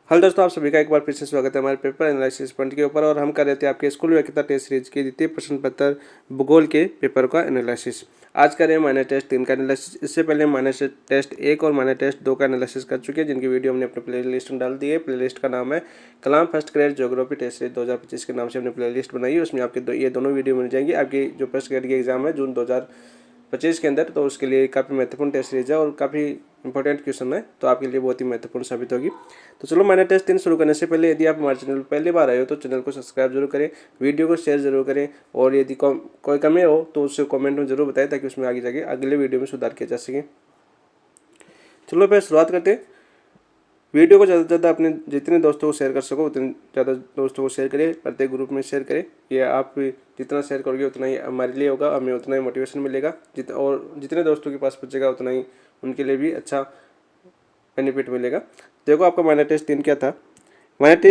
Hello दोस्तों, आप सभी का एक बार फिर से स्वागत है हमारे पेपर एनालिसिस पॉइंट के ऊपर। और हम कर रहे थे आपके स्कूल व्याख्याता टेस्ट सीरीज के द्वितीय प्रश्न पत्र भूगोल के पेपर का एनालिसिस। आज कर रहे हैं माइनर टेस्ट 3 का एनालिसिस। इससे पहले माइनर टेस्ट 1 और माइनर टेस्ट 2 का एनालिसिस कर चुके हैं, जिनकी वीडियो हमने अपने प्ले लिस्ट में डाल दी है। प्ले लिस्ट का नाम है Kalam first grade geography test series 2025 के नाम से हमने प्ले लिस्ट बनाई है। उसमें आपके ये दोनों वीडियो मिल जाएंगी। आपकी जो फर्स्ट ग्रेड की एग्जाम है जून 2025 के अंदर, तो उसके लिए काफ़ी महत्वपूर्ण टेस्ट सीरीज है और काफ़ी इंपॉर्टेंट क्वेश्चन है, तो आपके लिए बहुत ही महत्वपूर्ण साबित होगी। तो चलो, मैंने टेस्ट 3 शुरू करने से पहले यदि आप हमारे चैनल पर पहली बार आए हो तो चैनल को सब्सक्राइब जरूर करें, वीडियो को शेयर जरूर करें, और यदि कोई कमी हो तो उससे कमेंट में जरूर बताएं, ताकि उसमें आगे जाके अगले वीडियो में सुधार किया जा सके। चलो फिर शुरुआत करते हैं। वीडियो को ज़्यादा से ज़्यादा अपने जितने दोस्तों को शेयर कर सको उतने ज़्यादा दोस्तों को शेयर करें, प्रत्येक ग्रुप में शेयर करें। ये आप जितना शेयर करोगे उतना ही हमारे लिए होगा, हमें उतना ही मोटिवेशन मिलेगा। और जितने दोस्तों के पास पहुंचेगा उतना ही उनके लिए भी अच्छा बेनिफिट मिलेगा। देखो, आपका माइनर टेस्ट 3 क्या था। माइनर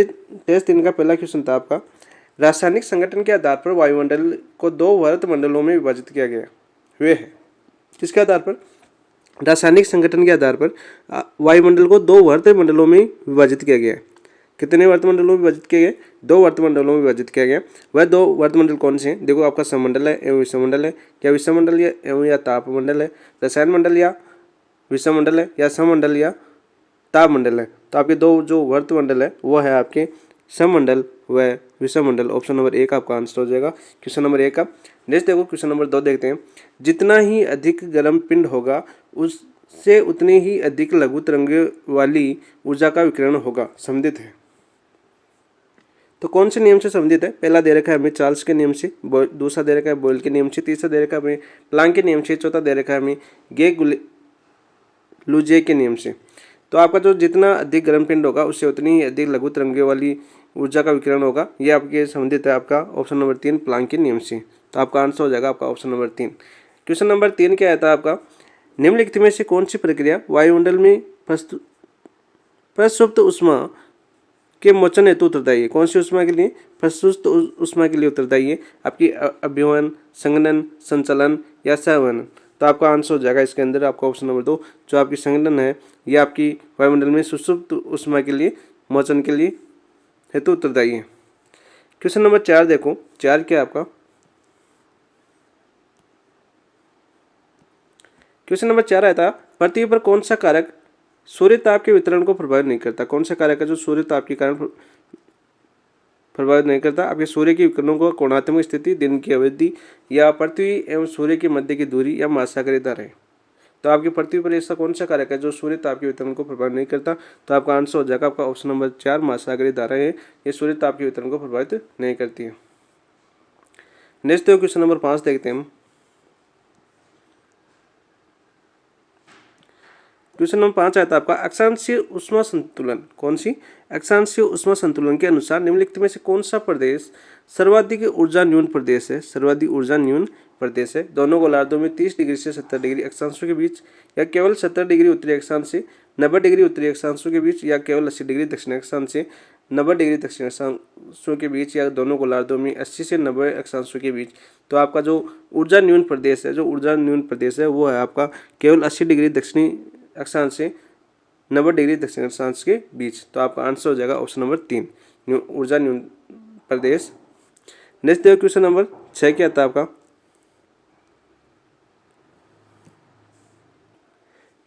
टेस्ट 3 का पहला क्वेश्चन था आपका, रासायनिक संगठन के आधार पर वायुमंडल को 2 वर्त मंडलों में विभाजित किया गया। वे है किसके आधार पर? रासायनिक संगठन के आधार पर वायुमंडल को 2 वर्त मंडलों में विभाजित किया गया। कितने वर्त मंडलों में विभाजित किया गया? 2 वर्त मंडलों में विभाजित किया गया। वह 2 वर्त मंडल कौन से हैं? देखो, आपका सममंडल है एवं विषममंडल है, या विषममंडल एवं या तापमंडल है, रसायन मंडल या विषममंडल है, या सममंडल या तापमंडल है। तो आपके 2 जो वर्त मंडल है वो है आपके सममंडल व विषममंडल। ऑप्शन नंबर 1 आपका आंसर हो जाएगा क्वेश्चन नंबर 1 का। नेक्स्ट देखो, क्वेश्चन नंबर 2 देखते हैं। जितना ही अधिक गर्म पिंड होगा उससे उतनी ही अधिक लघु तरंग वाली ऊर्जा का विकिरण होगा। संबंधित है। तो कौन से नियम से संबंधित है? पहला दे रखा है हमें चार्ल्स के नियम से, दूसरा दे रखा है बॉयल के नियम से, तीसरा दे रखा है हमें प्लांक के नियम से, चौथा दे रखा है हमें लुजे के नियम से। तो आपका जो जितना अधिक गर्म पिंड होगा उससे उतनी ही अधिक लघु तरंगे वाली ऊर्जा का विकिरण होगा। ये आपके संबंधित है आपका ऑप्शन नंबर 3 प्लांक के नियम से। तो आपका आंसर हो जाएगा आपका ऑप्शन नंबर 3। क्वेश्चन नंबर 3 क्या आता है आपका, निम्नलिखित में से कौन सी प्रक्रिया वायुमंडल में प्रसुप्त उष्मा के मोचन हेतु उत्तरदायी है? कौन सी उष्मा के लिए? प्रसुप्त उष्मा के लिए उत्तरदायी है। आपकी अभिवहन, संघनन, संचलन या सहवहन। तो आपका आंसर हो जाएगा इसके अंदर आपका ऑप्शन नंबर 2, जो आपकी संघनन है, यह आपकी वायुमंडल में सुषुप्त उष्मा के लिए मोचन के लिए हेतु उत्तरदायी है। क्वेश्चन नंबर 4 देखो, 4 क्या आपका? क्वेश्चन नंबर 4 आया था, पृथ्वी पर कौन सा कारक सूर्य ताप के वितरण को प्रभावित नहीं करता? कौन सा कारक है जो सूर्य ताप के कारण प्रभावित नहीं करता? आपके सूर्य की विकिरणों को कोणात्मक स्थिति, दिन की अवधि, या पृथ्वी एवं सूर्य के मध्य की दूरी, या महासागरीय दर। तो आपकी पृथ्वी पर ऐसा कौन सा कारक है जो सूर्य ताप के वितरण को प्रभावित नहीं करता? तो आपका आंसर हो जाएगा आपका ऑप्शन नंबर 4 महासागरीय धाराएं है, ये सूर्य ताप के वितरण को प्रभावित नहीं करती है। नेक्स्ट क्वेश्चन नंबर 5 देखते हैं हम। क्वेश्चन नंबर 5 आता है आपका, अक्षांशीय उष्मा संतुलन। कौन सी? अक्षांशीय उष्मा संतुलन के अनुसार निम्नलिखित में से कौन सा प्रदेश सर्वाधिक ऊर्जा न्यून प्रदेश है? सर्वाधिक ऊर्जा न्यून प्रदेश है। दोनों गोलार्धों में 30 डिग्री से 70 डिग्री अक्षांशों के बीच, या केवल 70 डिग्री उत्तरी अक्षांश से 90 डिग्री उत्तरी अक्षांशों के बीच, या केवल 80 डिग्री दक्षिण अक्षांश से 90 डिग्री दक्षिण अक्षांशों के बीच, या दोनों गोलार्धों में 80 से 90 अक्षांशों के बीच। तो आपका जो ऊर्जा न्यून प्रदेश है, वो है आपका केवल 80 डिग्री दक्षिणी अक्षांश से 90 डिग्री दक्षिण अक्षांश के बीच। तो आपका आंसर हो जाएगा ऑप्शन नंबर 3 ऊर्जा न्यून प्रदेश। नेक्स्ट देखो, क्वेश्चन नंबर 6 क्या था आपका?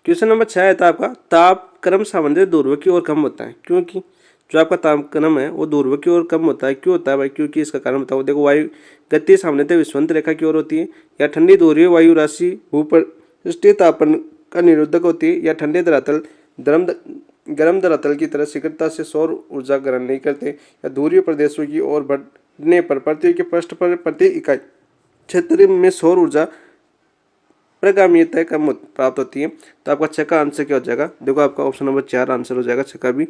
क्वेश्चन नंबर 6 आता है आपका, ताप क्रम सामान्य ध्रुव की ओर कम होता है क्योंकि जो आपका तापक्रम है वो ध्रुव की ओर कम होता है। क्यों होता है भाई? क्योंकि इसका कारण बताओ। देखो, वायु गति सामान्यतः विषुवत रेखा की ओर होती है, या ठंडी ध्रुवीय वायु राशि भूपृष्ठीय तापमान का निरोधक होती है, या ठंडे धरातल गर्म धरातल की तरह शीघ्रता से सौर ऊर्जा ग्रहण नहीं करते, या ध्रुवीय प्रदेशों की ओर बढ़ने पर पृथ्वी के पृष्ठ पर प्रति इकाई क्षेत्र में सौर ऊर्जा प्रगामीयता कम प्राप्त होती है। तो आपका 6 का आंसर क्या हो जाएगा? देखो, आपका ऑप्शन नंबर 4 आंसर हो जाएगा 6 का भी।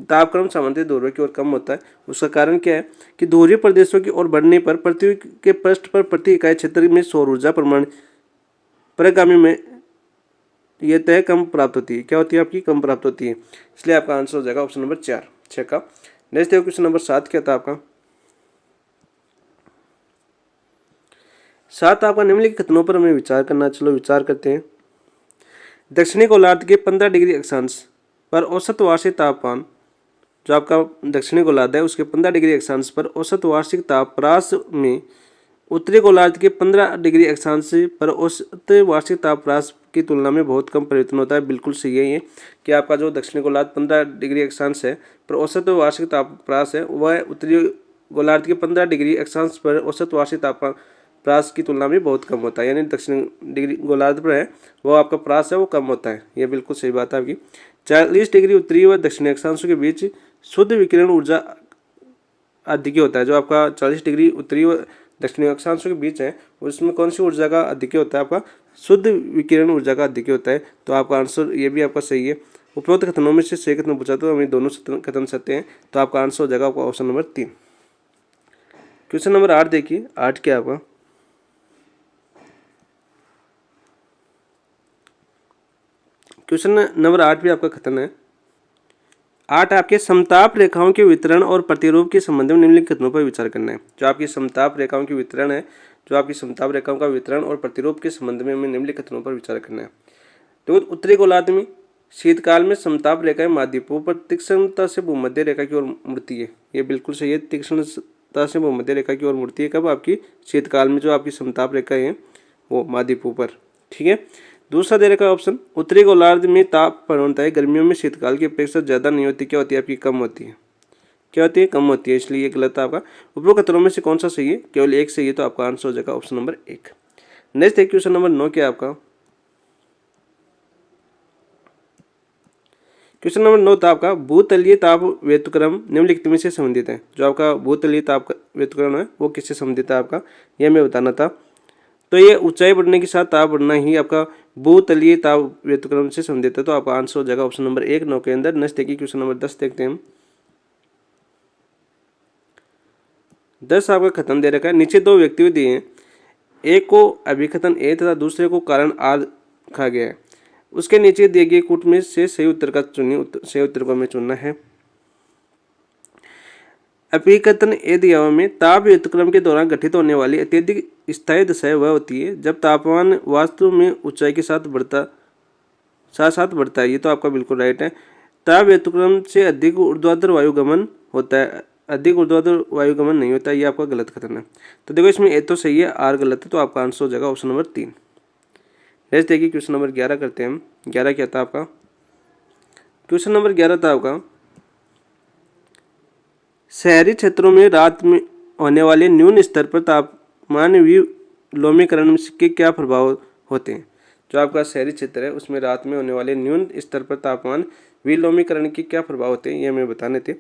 तापक्रम सामान्य ध्रुव की ओर कम होता है। उसका कारण क्या है कि ध्रुवीय प्रदेशों की ओर बढ़ने पर पृथ्वी के पृष्ठ पर प्रति इकाई क्षेत्र में सौर ऊर्जा प्रगामी में यह तय कम प्राप्त होती है। क्या होती है? आपकी कम प्राप्त होती है। इसलिए आपका आंसर हो जाएगा ऑप्शन नंबर 4 6 का। नेक्स्ट देखो, क्वेश्चन नंबर 7 क्या था आपका? 7 आपका निम्नलिखित कथनों पर हमें विचार करना। चलो विचार करते हैं। दक्षिणी गोलार्ध के 15 डिग्री अक्षांश पर औसत वार्षिक तापमान जो आपका दक्षिणी गोलार्ध है उसके 15 डिग्री अक्षांश पर औसत वार्षिक तापरास में उत्तरी गोलार्ध के 15 डिग्री अक्षांश पर औसत वार्षिक तापरास की तुलना में बहुत कम परिवर्तन होता है। बिल्कुल सही है ये कि आपका जो दक्षिणी गोलार्ध 15 डिग्री अक्षांश है पर औसत वार्षिक तापरास है वह उत्तरी गोलार्ध के 15 डिग्री अक्षांश पर औसत वार्षिक तापरास की तुलना में बहुत कम होता है। यानी दक्षिण डिग्री गोलार्ध पर है वो आपका प्रास है वो कम होता है। ये बिल्कुल सही बात है आपकी। 40 डिग्री उत्तरी व दक्षिणी अक्षांशों के बीच शुद्ध विकिरण ऊर्जा अधिक होता है। जो आपका 40 डिग्री उत्तरी व दक्षिणी अक्षांशों के बीच है उसमें कौन सी ऊर्जा का अधिक होता है? आपका शुद्ध विकिरण ऊर्जा का अधिक होता है। तो आपका आंसर ये भी आपका सही है। उपरोक्त कथनों में से सही कथन पूछा तो हमें दोनों कथन सत्य हैं। तो आपका आंसर हो जाएगा आपका ऑप्शन नंबर 3। क्वेश्चन नंबर 8 देखिए। 8 क्या आपका क्वेश्चन नंबर 8 भी आपका कथन है। 8 आपके समताप रेखाओं के वितरण और प्रतिरूप के संबंध में निम्नलिखित कथनों पर विचार करना है। जो आपकी समताप रेखाओं की वितरण है, जो आपकी समताप रेखाओं का वितरण और प्रतिरूप के संबंध में हमें निम्नलिखित कथनों पर विचार करना है। तो उत्तरी गोलार्ध में शीतकाल में समताप रेखाएं माध्यपों पर तीक्ष्णता से भूमध्य रेखा की ओर मुड़ती है। ये बिल्कुल सही है, तीक्ष्णता से भूमध्य रेखा की ओर मुड़ती है। कब? आपकी शीतकाल में जो आपकी समताप रेखाएं हैं वो माध्यपों पर। ठीक है। दूसरा दे रखा ऑप्शन, उत्तरी गोलार्ध में ताप प्रवणताएं गर्मियों में शीतकाल की अपेक्षा ज़्यादा नहीं होती। क्या होती है? आपकी कम होती है। क्या होती है? कम होती है। इसलिए ये गलत है आपका। उपरोक्त कथनों में से कौन सा सही है? केवल एक सही है। तो आपका आंसर हो जाएगा ऑप्शन नंबर 1। नेक्स्ट है क्वेश्चन नंबर 9 क्या आपका क्वेश्चन नंबर 9 था आपका भूतलीय ताप व्युत्क्रम निम्नलिखित में से संबंधित है। जो आपका भूतलीय ताप व्युत्क्रम है वो किससे संबंधित है आपका, यह हमें बताना था। तो ये ऊंचाई बढ़ने के साथ ताप बढ़ना ही आपका भूतलीय ताप व्युत्क्रम से संबंधित है। तो आपका आंसर हो जाएगा ऑप्शन नंबर 1 9 के अंदर। नेक्स्ट देखिए क्वेश्चन नंबर 10 देखते हैं हम। 10 आपका कथन दे रखा है। नीचे दो व्यक्ति दिए हैं, एक को अभिकथन ए तथा दूसरे को कारण आर रखा गया है। उसके नीचे दिए गए कूट में से सही उत्तर का चुनिए। सही उत्तर को हमें चुनना है। अभिकथन ए दिया हुआ में ताप व्युत्क्रम के दौरान घटित होने वाली अत्यधिक स्थायी दशा वह होती है जब तापमान वास्तव में ऊंचाई के साथ बढ़ता है। ये तो आपका बिल्कुल राइट है। ताप व्युत्क्रम से अधिक ऊर्ध्वाधर वायुगमन होता है, अधिक ऊर्ध्वाधर वायुगमन नहीं होता। ये आपका गलत कथन है। तो देखो इसमें ए तो सही है, आर गलत है। तो आपका आंसर हो जाएगा ऑप्शन नंबर 3। नेक्स्ट देखिए क्वेश्चन नंबर 11 करते हैं हम। 11 क्या था आपका? क्वेश्चन नंबर 11 था आपका शहरी क्षेत्रों में रात में होने वाले न्यून स्तर पर तापमान विलोमीकरण के क्या प्रभाव होते हैं। जो आपका शहरी क्षेत्र है उसमें रात में होने वाले न्यून स्तर पर तापमान विलोमीकरण के क्या प्रभाव होते हैं ये हमें बताने थे।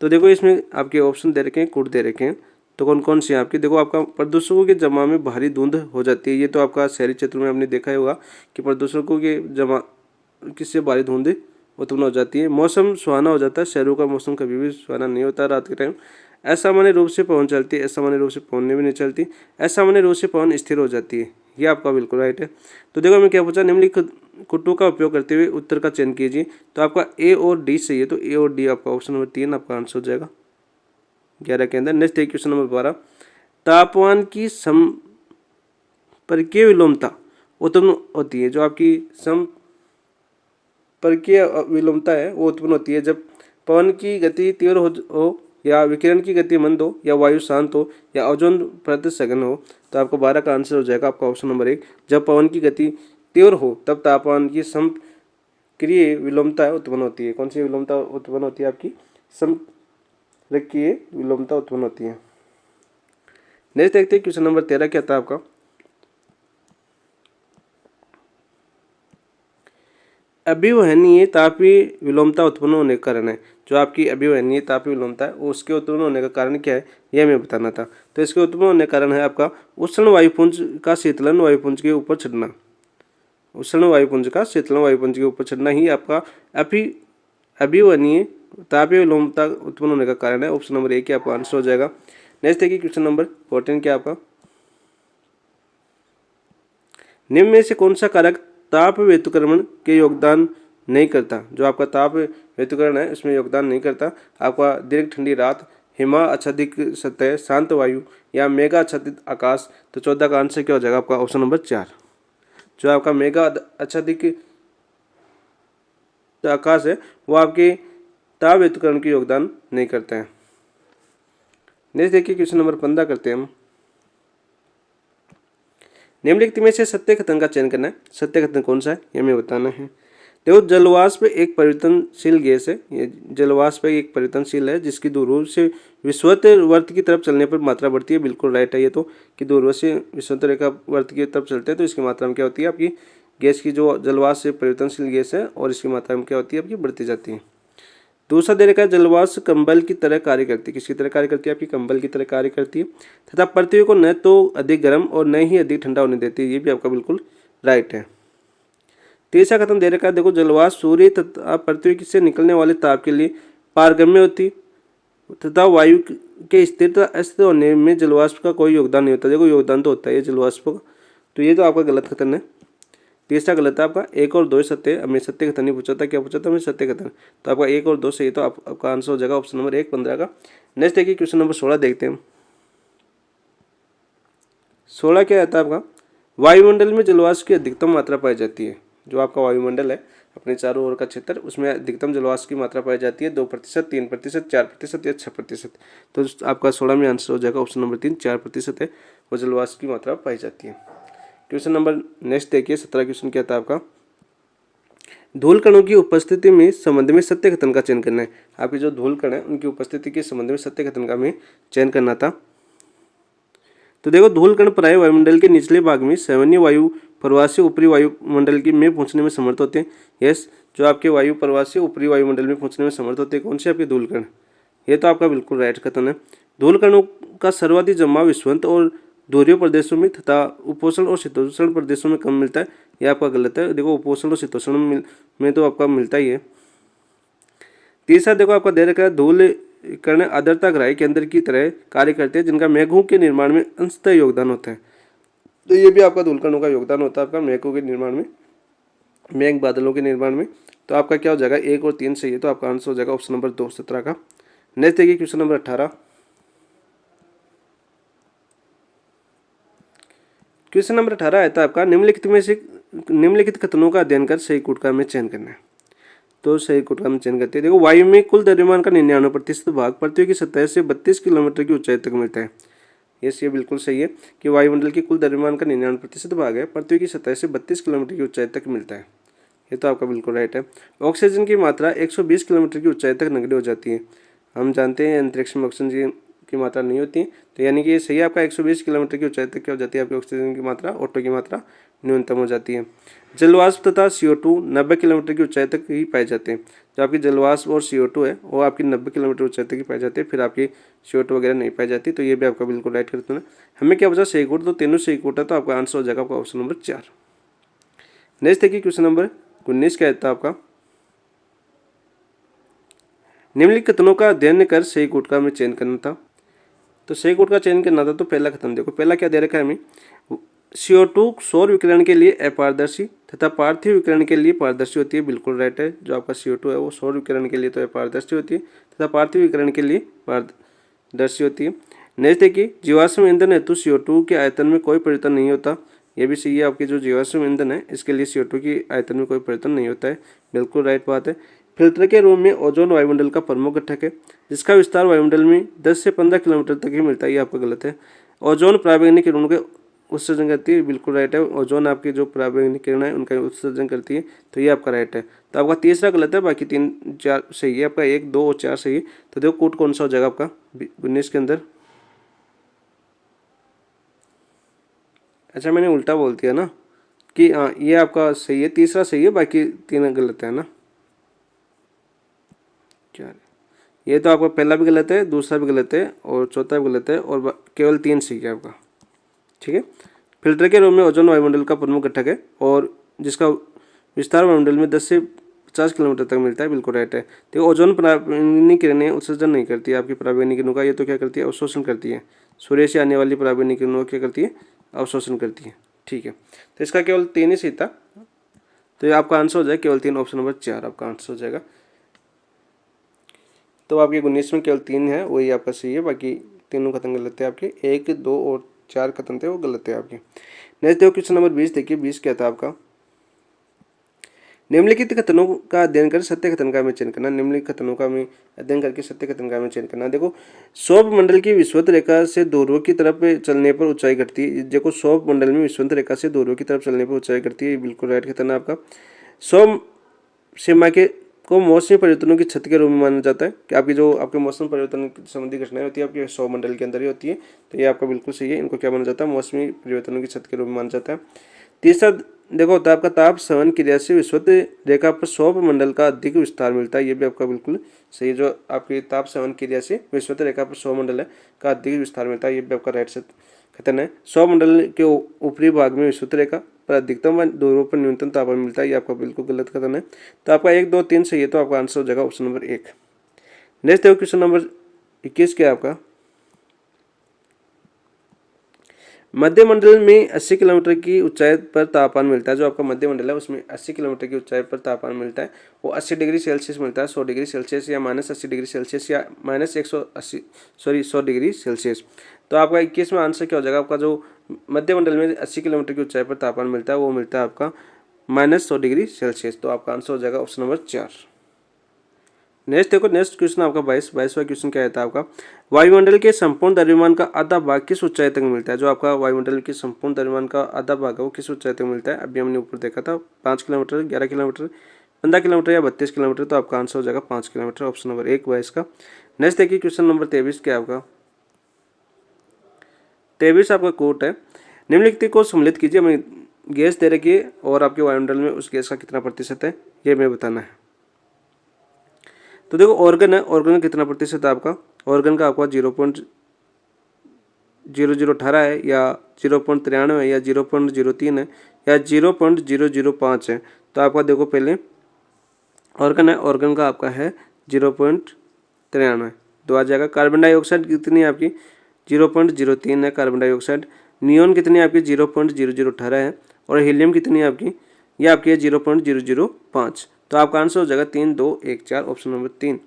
तो देखो इसमें आपके ऑप्शन दे रखे हैं, कोड दे रखे हैं। तो कौन कौन से आपके देखो, आपका प्रदूषकों के जमा में भारी धुंध हो जाती है। ये तो आपका शहरी क्षेत्र में आपने देखा ही होगा कि प्रदूषकों के जमा किससे भारी धुंध उत्पन्न हो जाती है। मौसम सुहाना हो जाता है। शहरों का मौसम कभी भी सुहाना नहीं होता रात के टाइम। असामान्य रूप से पवन चलती है, असामान्य रूप से पवन भी नहीं चलती, असामान्य रूप से पवन स्थिर हो जाती है। ये आपका बिल्कुल राइट है। तो देखो हमें क्या पूछा, निम्नलिखित कुटू का उपयोग करते हुए उत्तर का चयन कीजिए। तो आपका ए और डी सही है। तो ए और डी आपका ऑप्शन नंबर 3 आपका आंसर हो जाएगा 11 के अंदर। नेक्स्ट क्वेश्चन नंबर 12 तापमान की संपर्कीय विलोमता उत्पन्न होती है। जो आपकी संपर्कीय विलोमता है वो उत्पन्न होती है जब पवन की गति तीव्र हो या विकिरण की गति मंद हो या वायु शांत हो या ओजोन परत सघन हो। तो आपको 12 का आंसर हो जाएगा आपका ऑप्शन नंबर 1। जब पवन की गति तीव्र हो तब तापमान की संपर्कीय विलोमता उत्पन्न होती है। कौन सी विलोमता उत्पन्न होती है? आपकी संपर्कीय विलोमता उत्पन्न होती है। नेक्स्ट देखते हैं क्वेश्चन नंबर 13 क्या था आपका अभिवहनीय तापीय विलोमता उत्पन्न होने का कारण है। जो आपकी अभिवहनीय तापीय विलोमता है वो उसके उत्पन्न होने का कारण क्या है यह हमें बताना था। तो इसके उत्पन्न होने का कारण है आपका उष्ण वायुपुंज का शीतलन वायुपुंज के ऊपर चढ़ना। उष्ण वायुपुंज का शीतलन वायुपुंज के ऊपर चढ़ना ही आपका अभिवहनीय तापीय विलोमता उत्पन्न होने का कारण है। ऑप्शन नंबर 1 आपका आंसर हो जाएगा। नेक्स्ट देखिए क्वेश्चन नंबर 14 क्या आपका निम्न में से कौन सा कारक ताप व्युत्क्रमण के योगदान नहीं करता। जो आपका ताप व्युत्क्रमण है उसमें योगदान नहीं करता। आपका दीर्घ ठंडी रात, हिमा आच्छादित सतह, शांत वायु या मेघा आच्छादित आकाश। तो 14 का आंसर क्या हो जाएगा आपका ऑप्शन नंबर 4। जो आपका मेघा आच्छादित आकाश है वो आपके ताप हेतुकरण की योगदान नहीं करते हैं। नेक्स्ट देखिए क्वेश्चन नंबर 15 करते हैं हम। निम्नलिखित में से सत्य कथन का चयन करना है। सत्य कथन कौन सा है ये हमें बताना है। देखो, जलवाष्प एक परिवर्तनशील गैस है। ये जलवाष्प एक परिवर्तनशील है जिसकी दूरवर्ती से विषुवत की तरफ चलने पर मात्रा बढ़ती है। बिल्कुल राइट है ये तो, कि दूरवर्ती से विषुवत रेखावर्त की तरफ चलते हैं तो इसकी मात्रा में क्या होती है, आपकी गैस की जो जलवाष्प परिवर्तनशील गैस है और इसकी मात्रा में क्या होती है, आपकी बढ़ती जाती है। दूसरा दे रखा है, जलवाष्प कंबल की तरह कार्य करती है। किसकी तरह कार्य करती है, आपकी कंबल की तरह कार्य करती है तथा पृथ्वी को न तो अधिक गर्म और न ही अधिक ठंडा होने देती है। ये भी आपका बिल्कुल राइट है। तीसरा कथन दे रखा है, देखो, जलवाष्प सूर्य तथा पृथ्वी से निकलने वाले ताप के लिए पारगम्य होती तथा वायु के स्थिर तथा अस्थिर होने में जलवाष्प का कोई योगदान नहीं होता। देखो, योगदान तो होता है ये जलवाष्प का, तो ये तो आपका गलत कथन है। तीसरा गलत है आपका। 1 और 2 सत्य है। हमें सत्य कथन नहीं पूछा था, क्या पूछा था हमें, सत्य कथन। तो आपका 1 और 2 सही, तो आपका आंसर हो जाएगा ऑप्शन नंबर 1 15 का। नेक्स्ट देखिए क्वेश्चन नंबर 16 देखते हैं हम। 16 क्या आता है आपका, वायुमंडल में जलवाष्प की अधिकतम मात्रा पाई जाती है। जो आपका वायुमंडल है अपने चारों ओर का क्षेत्र, उसमें अधिकतम जलवाष्प की मात्रा पाई जाती है 2%, 3%, 4% या 6%। तो आपका 16 में आंसर हो जाएगा ऑप्शन नंबर 3, 4% है वो जलवाष्प की मात्रा पाई जाती है। क्वेश्चन नंबर नेक्स्ट देखिए 17 क्वेश्चन क्या था आपका, धूल कणों की उपस्थिति में संबंध में सत्य कथन का चयन करना है। आपके जो धूल कण है उनकी उपस्थिति के संबंध में सत्य कथन का हमें चयन करना था। तो देखो, धूल कण प्राय वायुमंडल के निचले भाग में सामान्य वायु प्रवाह से ऊपरी वायुमंडल की में पहुंचने में समर्थ होते हैं। यस, जो आपके वायु प्रवाह से ऊपरी वायुमंडल में पहुंचने में समर्थ होते हैं, कौन से आपके धूल कण। ये तो आपका बिल्कुल राइट कथन है। धूल कणों का सर्वाधिक जमाव विषुवत और ध्रुवीय प्रदेशों में तथा उपोष्ण और शीतोष्ण प्रदेशों में कम मिलता है। यह आपका गलत है। देखो, उपोष्ण और शीतोष्ण में तो आपका मिलता ही है। तीसरा देखो, आपका दे रखा है, धूल कण आर्द्रता ग्राही केंद्र की तरह कार्य करते हैं जिनका मेघों के निर्माण में अंशतः योगदान होता है। तो ये भी आपका धूल कणों का योगदान होता है आपका मेघों के निर्माण में, मेघ बादलों के निर्माण में। तो आपका क्या हो जाएगा, 1 और 3 सही है, तो आपका आंसर हो जाएगा ऑप्शन नंबर 2 17 का। नेक्स्ट देखिए क्वेश्चन नंबर 18। क्वेश्चन नंबर 18 आता है आपका, निम्नलिखित कथनों का अध्ययन कर सही कूट का हमें चयन करना है। तो सही कूट का हम चयन करते हैं। देखो, वायु में कुल द्रव्यमान का 99% भाग पृथ्वी की सतह से 32 किलोमीटर की ऊंचाई तक मिलता है। ये बिल्कुल सही है कि वायुमंडल की कुल द्रव्यमान का 99% भाग है पृथ्वी की सतह से 32 किलोमीटर की ऊंचाई तक मिलता है। ये तो आपका बिल्कुल राइट है। ऑक्सीजन की मात्रा 120 किलोमीटर की ऊंचाई तक नगण्य हो जाती है। हम जानते हैं अंतरिक्ष में ऑक्सीजन की मात्रा नहीं होती, तो यानी कि ये सही है आपका। 120 किलोमीटर की ऊंचाई तक क्या हो जाती है, आपकी ऑक्सीजन की मात्रा, ऑटो की मात्रा न्यूनतम हो जाती है। जलवाष्प तथा CO2 90 किलोमीटर की ऊंचाई तक ही पाए जाते हैं। जो आपकी जलवाष्प और CO2 है वो आपकी 90 किलोमीटर ऊंचाई तक ही पाई जाती है, फिर आपकी CO2 वगैरह नहीं पाई जाती। तो ये भी आपका बिल्कुल राइट करते हैं। हमें क्या बचा, सही कोट, तो तीनों सही कोट है, तो आपका आंसर हो जाएगा आपका ऑप्शन नंबर 4। नेक्स्ट देखिए क्वेश्चन नंबर 19 क्या था आपका, निम्नलिखित कथनों का अध्ययन कर सही कोट का हमें चयन करना था। तो सही कोट का चयन करना था, तो पहला कथन देखो, पहला क्या दे रखा है हमें, CO2 सौर विकिरण के लिए अपारदर्शी तथा पार्थिव विकिरण के लिए पारदर्शी होती है। बिल्कुल राइट है। जो आपका CO2 है वो सौर विकिरण के लिए तो अपारदर्शी होती है तथा पार्थिव विकिरण के लिए पारदर्शी होती है। नेक्स्ट देखिए, जीवाश्म ईंधन हेतु CO2 के आयतन में कोई परिवर्तन नहीं होता। ये भी सही है। आपके जो जीवाश्म ईंधन है इसके लिए CO2 की आयतन में कोई परिवर्तन नहीं होता है। बिल्कुल राइट बात है। फिल्टर के रूप में ओजोन वायुमंडल का प्रमुख घटक है जिसका विस्तार वायुमंडल में 10 से 15 किलोमीटर तक ही मिलता है। ये आपका गलत है। ओजोन पराबैंगनी किरणों के उत्सर्जन करती है। बिल्कुल राइट है। ओजोन आपकी जो पराबैंगनी किरण है उनका उत्सर्जन करती है, तो ये आपका राइट है। तो आपका तीसरा गलत है, बाकी 3 4 सही है। आपका 1 2 और 4 सही है। तो देखो कोट कौन सा हो जाएगा आपका 19 के अंदर। अच्छा, मैंने उल्टा बोल दिया ना कि हाँ ये आपका सही है, तीसरा सही है, बाकी 3 गलत है ना। क्या, ये तो आपका पहला भी गलत है, दूसरा भी गलत है और चौथा भी गलत है और केवल 3 सही है आपका। ठीक है। फिल्टर के रूप में ओजोन वायुमंडल का प्रमुख घटक है और जिसका विस्तार वायुमंडल में 10 से 50 किलोमीटर तक मिलता है। बिल्कुल राइट है। देखो, ओजोन पराबैंगनी किरणें उत्सर्जन नहीं करती है आपकी पराबैंगनी किरणों का, ये तो क्या करती है, अवशोषण करती है। सूर्य से आने वाली पराबैंगनी किरणों क्या करती है, अवशोषण करती है। ठीक है। तो इसका केवल 3 ही सही था, तो ये आपका आंसर हो जाएगा केवल 3, ऑप्शन नंबर 4 आपका आंसर हो जाएगा। तो आपके 19 में केवल 3 है, वही आपका सही है, बाकी तीनों कथन गलत है आपके। 1 2 और 4 कथन थे वो गलत है आपके। नेक्स्ट देखो क्वेश्चन नंबर 20 देखिए। 20 क्या था आपका, निम्नलिखित कथनों का अध्ययन कर सत्य कथन का हमें चयन करना। निम्नलिखित कथनों का हमें अध्ययन करके सत्य कथन का हमें चयन करना। देखो, सौभ मंडल की विषुवत रेखा से ध्रुव की तरफ चलने पर ऊंचाई घटती है। देखो, सौभ मंडल में विषुवत रेखा से ध्रुव की तरफ चलने पर ऊंचाई घटती है, बिल्कुल राइट कथन है आपका। सौभ सीमा के को मौसमी परिवर्तनों की छत के रूप में माना जाता है कि आपकी जो आपके मौसम परिवर्तन संबंधी घटनाएं होती है आपके सौर मंडल के अंदर ही होती है। तो ये आपका बिल्कुल सही है। इनको क्या माना जाता है? मौसमी परिवर्तनों की छत के रूप में माना जाता है। तीसरा देखो होता है आपका ताप संवहन क्रिया से विषुवत रेखा पर सौर मंडल का अधिक विस्तार मिलता है। ये भी आपका बिल्कुल सही है। जो आपकी ताप संवहन क्रिया से विषुवत रेखा पर सौर मंडल का अधिक विस्तार मिलता है, ये भी आपका राइट से कथन है। सौर मंडल के ऊपरी भाग में विषुवत रेखा पर अधिकतम व ध्रुवों पर न्यूनतम तापमान मिलता है, ये आपका बिल्कुल गलत कथन है। तो आपका 1, 2, 3 सही है, तो आपका आंसर हो जाएगा ऑप्शन नंबर 1। नेक्स्ट देखो क्वेश्चन नंबर 21 क्या आपका। मध्य मंडल में 80 किलोमीटर की ऊंचाई पर तापमान मिलता है। जो आपका मध्य मंडल है उसमें 80 किलोमीटर की ऊंचाई पर तापमान मिलता है। वो 80 डिग्री सेल्सियस मिलता है, 100 डिग्री सेल्सियस या -80 डिग्री सेल्सियस या -100 डिग्री सेल्सियस। तो आपका 21 में आंसर क्या हो जाएगा? आपका जो मध्य मंडल में 80 किलोमीटर की ऊंचाई पर तापमान मिलता है वो मिलता है आपका -100 डिग्री सेल्सियस। तो आपका आंसर हो जाएगा ऑप्शन नंबर 4। नेक्स्ट देखो, नेक्स्ट क्वेश्चन आपका 22वां क्वेश्चन क्या रहता है आपका। वायुमंडल के संपूर्ण द्रव्यमान का आधा भाग किस ऊंचाई तक मिलता है? जो आपका वायुमंडल के संपूर्ण द्रव्यमान का आधा भाग है वो किस ऊंचाई तक मिलता है? अभी हमने ऊपर देखा था 5 किलोमीटर, 11 किलोमीटर, 15 किलोमीटर या 32 किलोमीटर। तो आपका आंसर हो जाएगा 5 किलोमीटर, ऑप्शन नंबर 1 22 का। नेक्स्ट देखिए क्वेश्चन नंबर 23 क्या आपका। 23 आपका कोट है, निम्नलिखित को सम्मिलित कीजिए। हमें गैस दे रखी है और आपके वायुमंडल में उस गैस का कितना प्रतिशत है ये हमें बताना है। तो देखो ऑर्गन है, ऑर्गन का कितना प्रतिशत है आपका? ऑर्गन का आपका 0.0018 है या 0.93 है या 0.03 है या 0.005 है। तो आपका देखो पहले ऑर्गन है, ऑर्गन का आपका है 0.93, तो आ जाएगा। कार्बन डाइऑक्साइड कितनी है आपकी? 0.03 है कार्बन डाइऑक्साइड। नियोन कितनी है आपकी? 0.0018 है। और हीलियम कितनी है आपकी? ये आपकी है 0.005। तो आपका आंसर हो जाएगा 3, 2, 1, 4, ऑप्शन नंबर 3।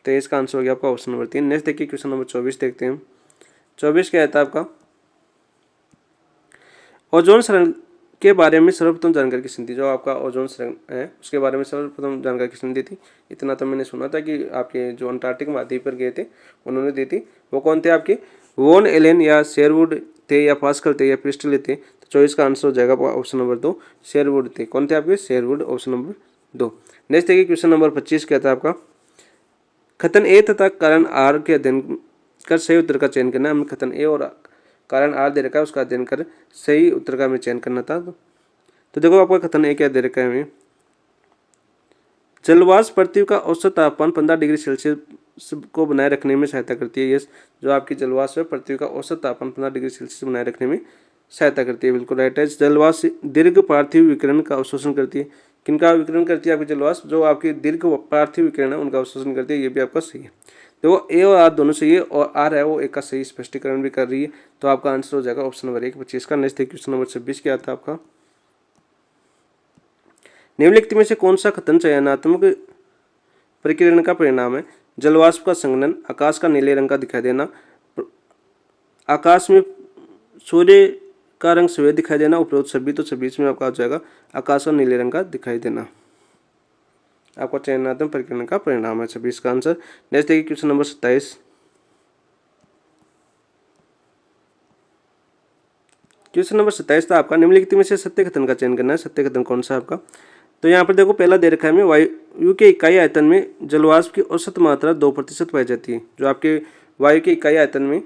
तो इसका आंसर हो गया आपका ऑप्शन नंबर 3। नेक्स्ट देखिए क्वेश्चन नंबर 24 देखते हैं। 24 क्या रहता है आपका। ओजोन सरण के बारे में सर्वप्रथम जानकारी किसने दी? जो आपका ओजोन सरण है उसके बारे में सर्वप्रथम जानकारी किसने दी थी? इतना तो मैंने सुना था कि आपके जो अंटार्कटिक महाद्वीप पर गए थे उन्होंने दी थी। वो कौन थे आपके? वॉन एलेन या शेरवुड थे या पास्कल थे या प्रिस्टले थे? तो 24 का आंसर हो जाएगा ऑप्शन नंबर 2, शेरवुड थे। कौन थे आपके? Sherwood, option number 2। नेक्स्ट देखिए क्वेश्चन नंबर 25 क्या था आपका। कथन ए तथा कारण आर के अध्ययन कर सही उत्तर का चयन करना। हमें कथन ए और कारण आर दे रखा है उसका अध्ययन कर सही उत्तर का हमें चयन करना था। तो देखो आपका कथन ए क्या दे रखा है हमें। जलवाष्प पृथ्वी का औसत तापमान 15 डिग्री सेल्सियस को बनाए रखने में सहायता करती है। यस, जो आपकी जलवाष्प है पृथ्वी का औसत तापमान 15 डिग्री सेल्सियस बनाए रखने में सहायता करती है, बिल्कुल राइट है। जलवाष्प दीर्घ पार्थिव विकिरण का अवशोषण करती है। किनका विकिरण करती है आपकी जलवाष्प? जो आपकी दीर्घ पार्थिव विकिरण है उनका अवशोषण करती है, ये भी आपका सही है। देखो ए और आर दोनों सही है और आर है वो एक का सही स्पष्टीकरण भी कर रही है। तो आपका आंसर हो जाएगा ऑप्शन नंबर 1 25 का। नेक्स्ट क्वेश्चन नंबर 26 क्या था आपका। निम्नलिखित में से कौन सा कथन चयनात्मक प्रकीर्णन का परिणाम है? जलवाष्प का संघनन, आकाश का नीले रंग का दिखाई देना, आकाश में सूर्य का रंग सफेद दिखाई देना, उपरोक्त सभी। तो 26 में आपका आ जाएगा आकाश का नीले रंग का दिखाई देना। आपका चयनात्मक प्रकीर्णन का परिणाम है 26 का आंसर। नेक्स्ट देखिए क्वेश्चन नंबर 27। क्वेश्चन नंबर 27 था आपका। निम्नलिखित में से सत्य कथन का चयन करना है। सत्य कथन कौन सा आपका? तो यहाँ पर देखो पहला दे रखा है हमें, वायु के इकाई आयतन में जलवाष्प की औसत मात्रा 2% पाई जाती है। जो आपके वायु के इकाई आयतन में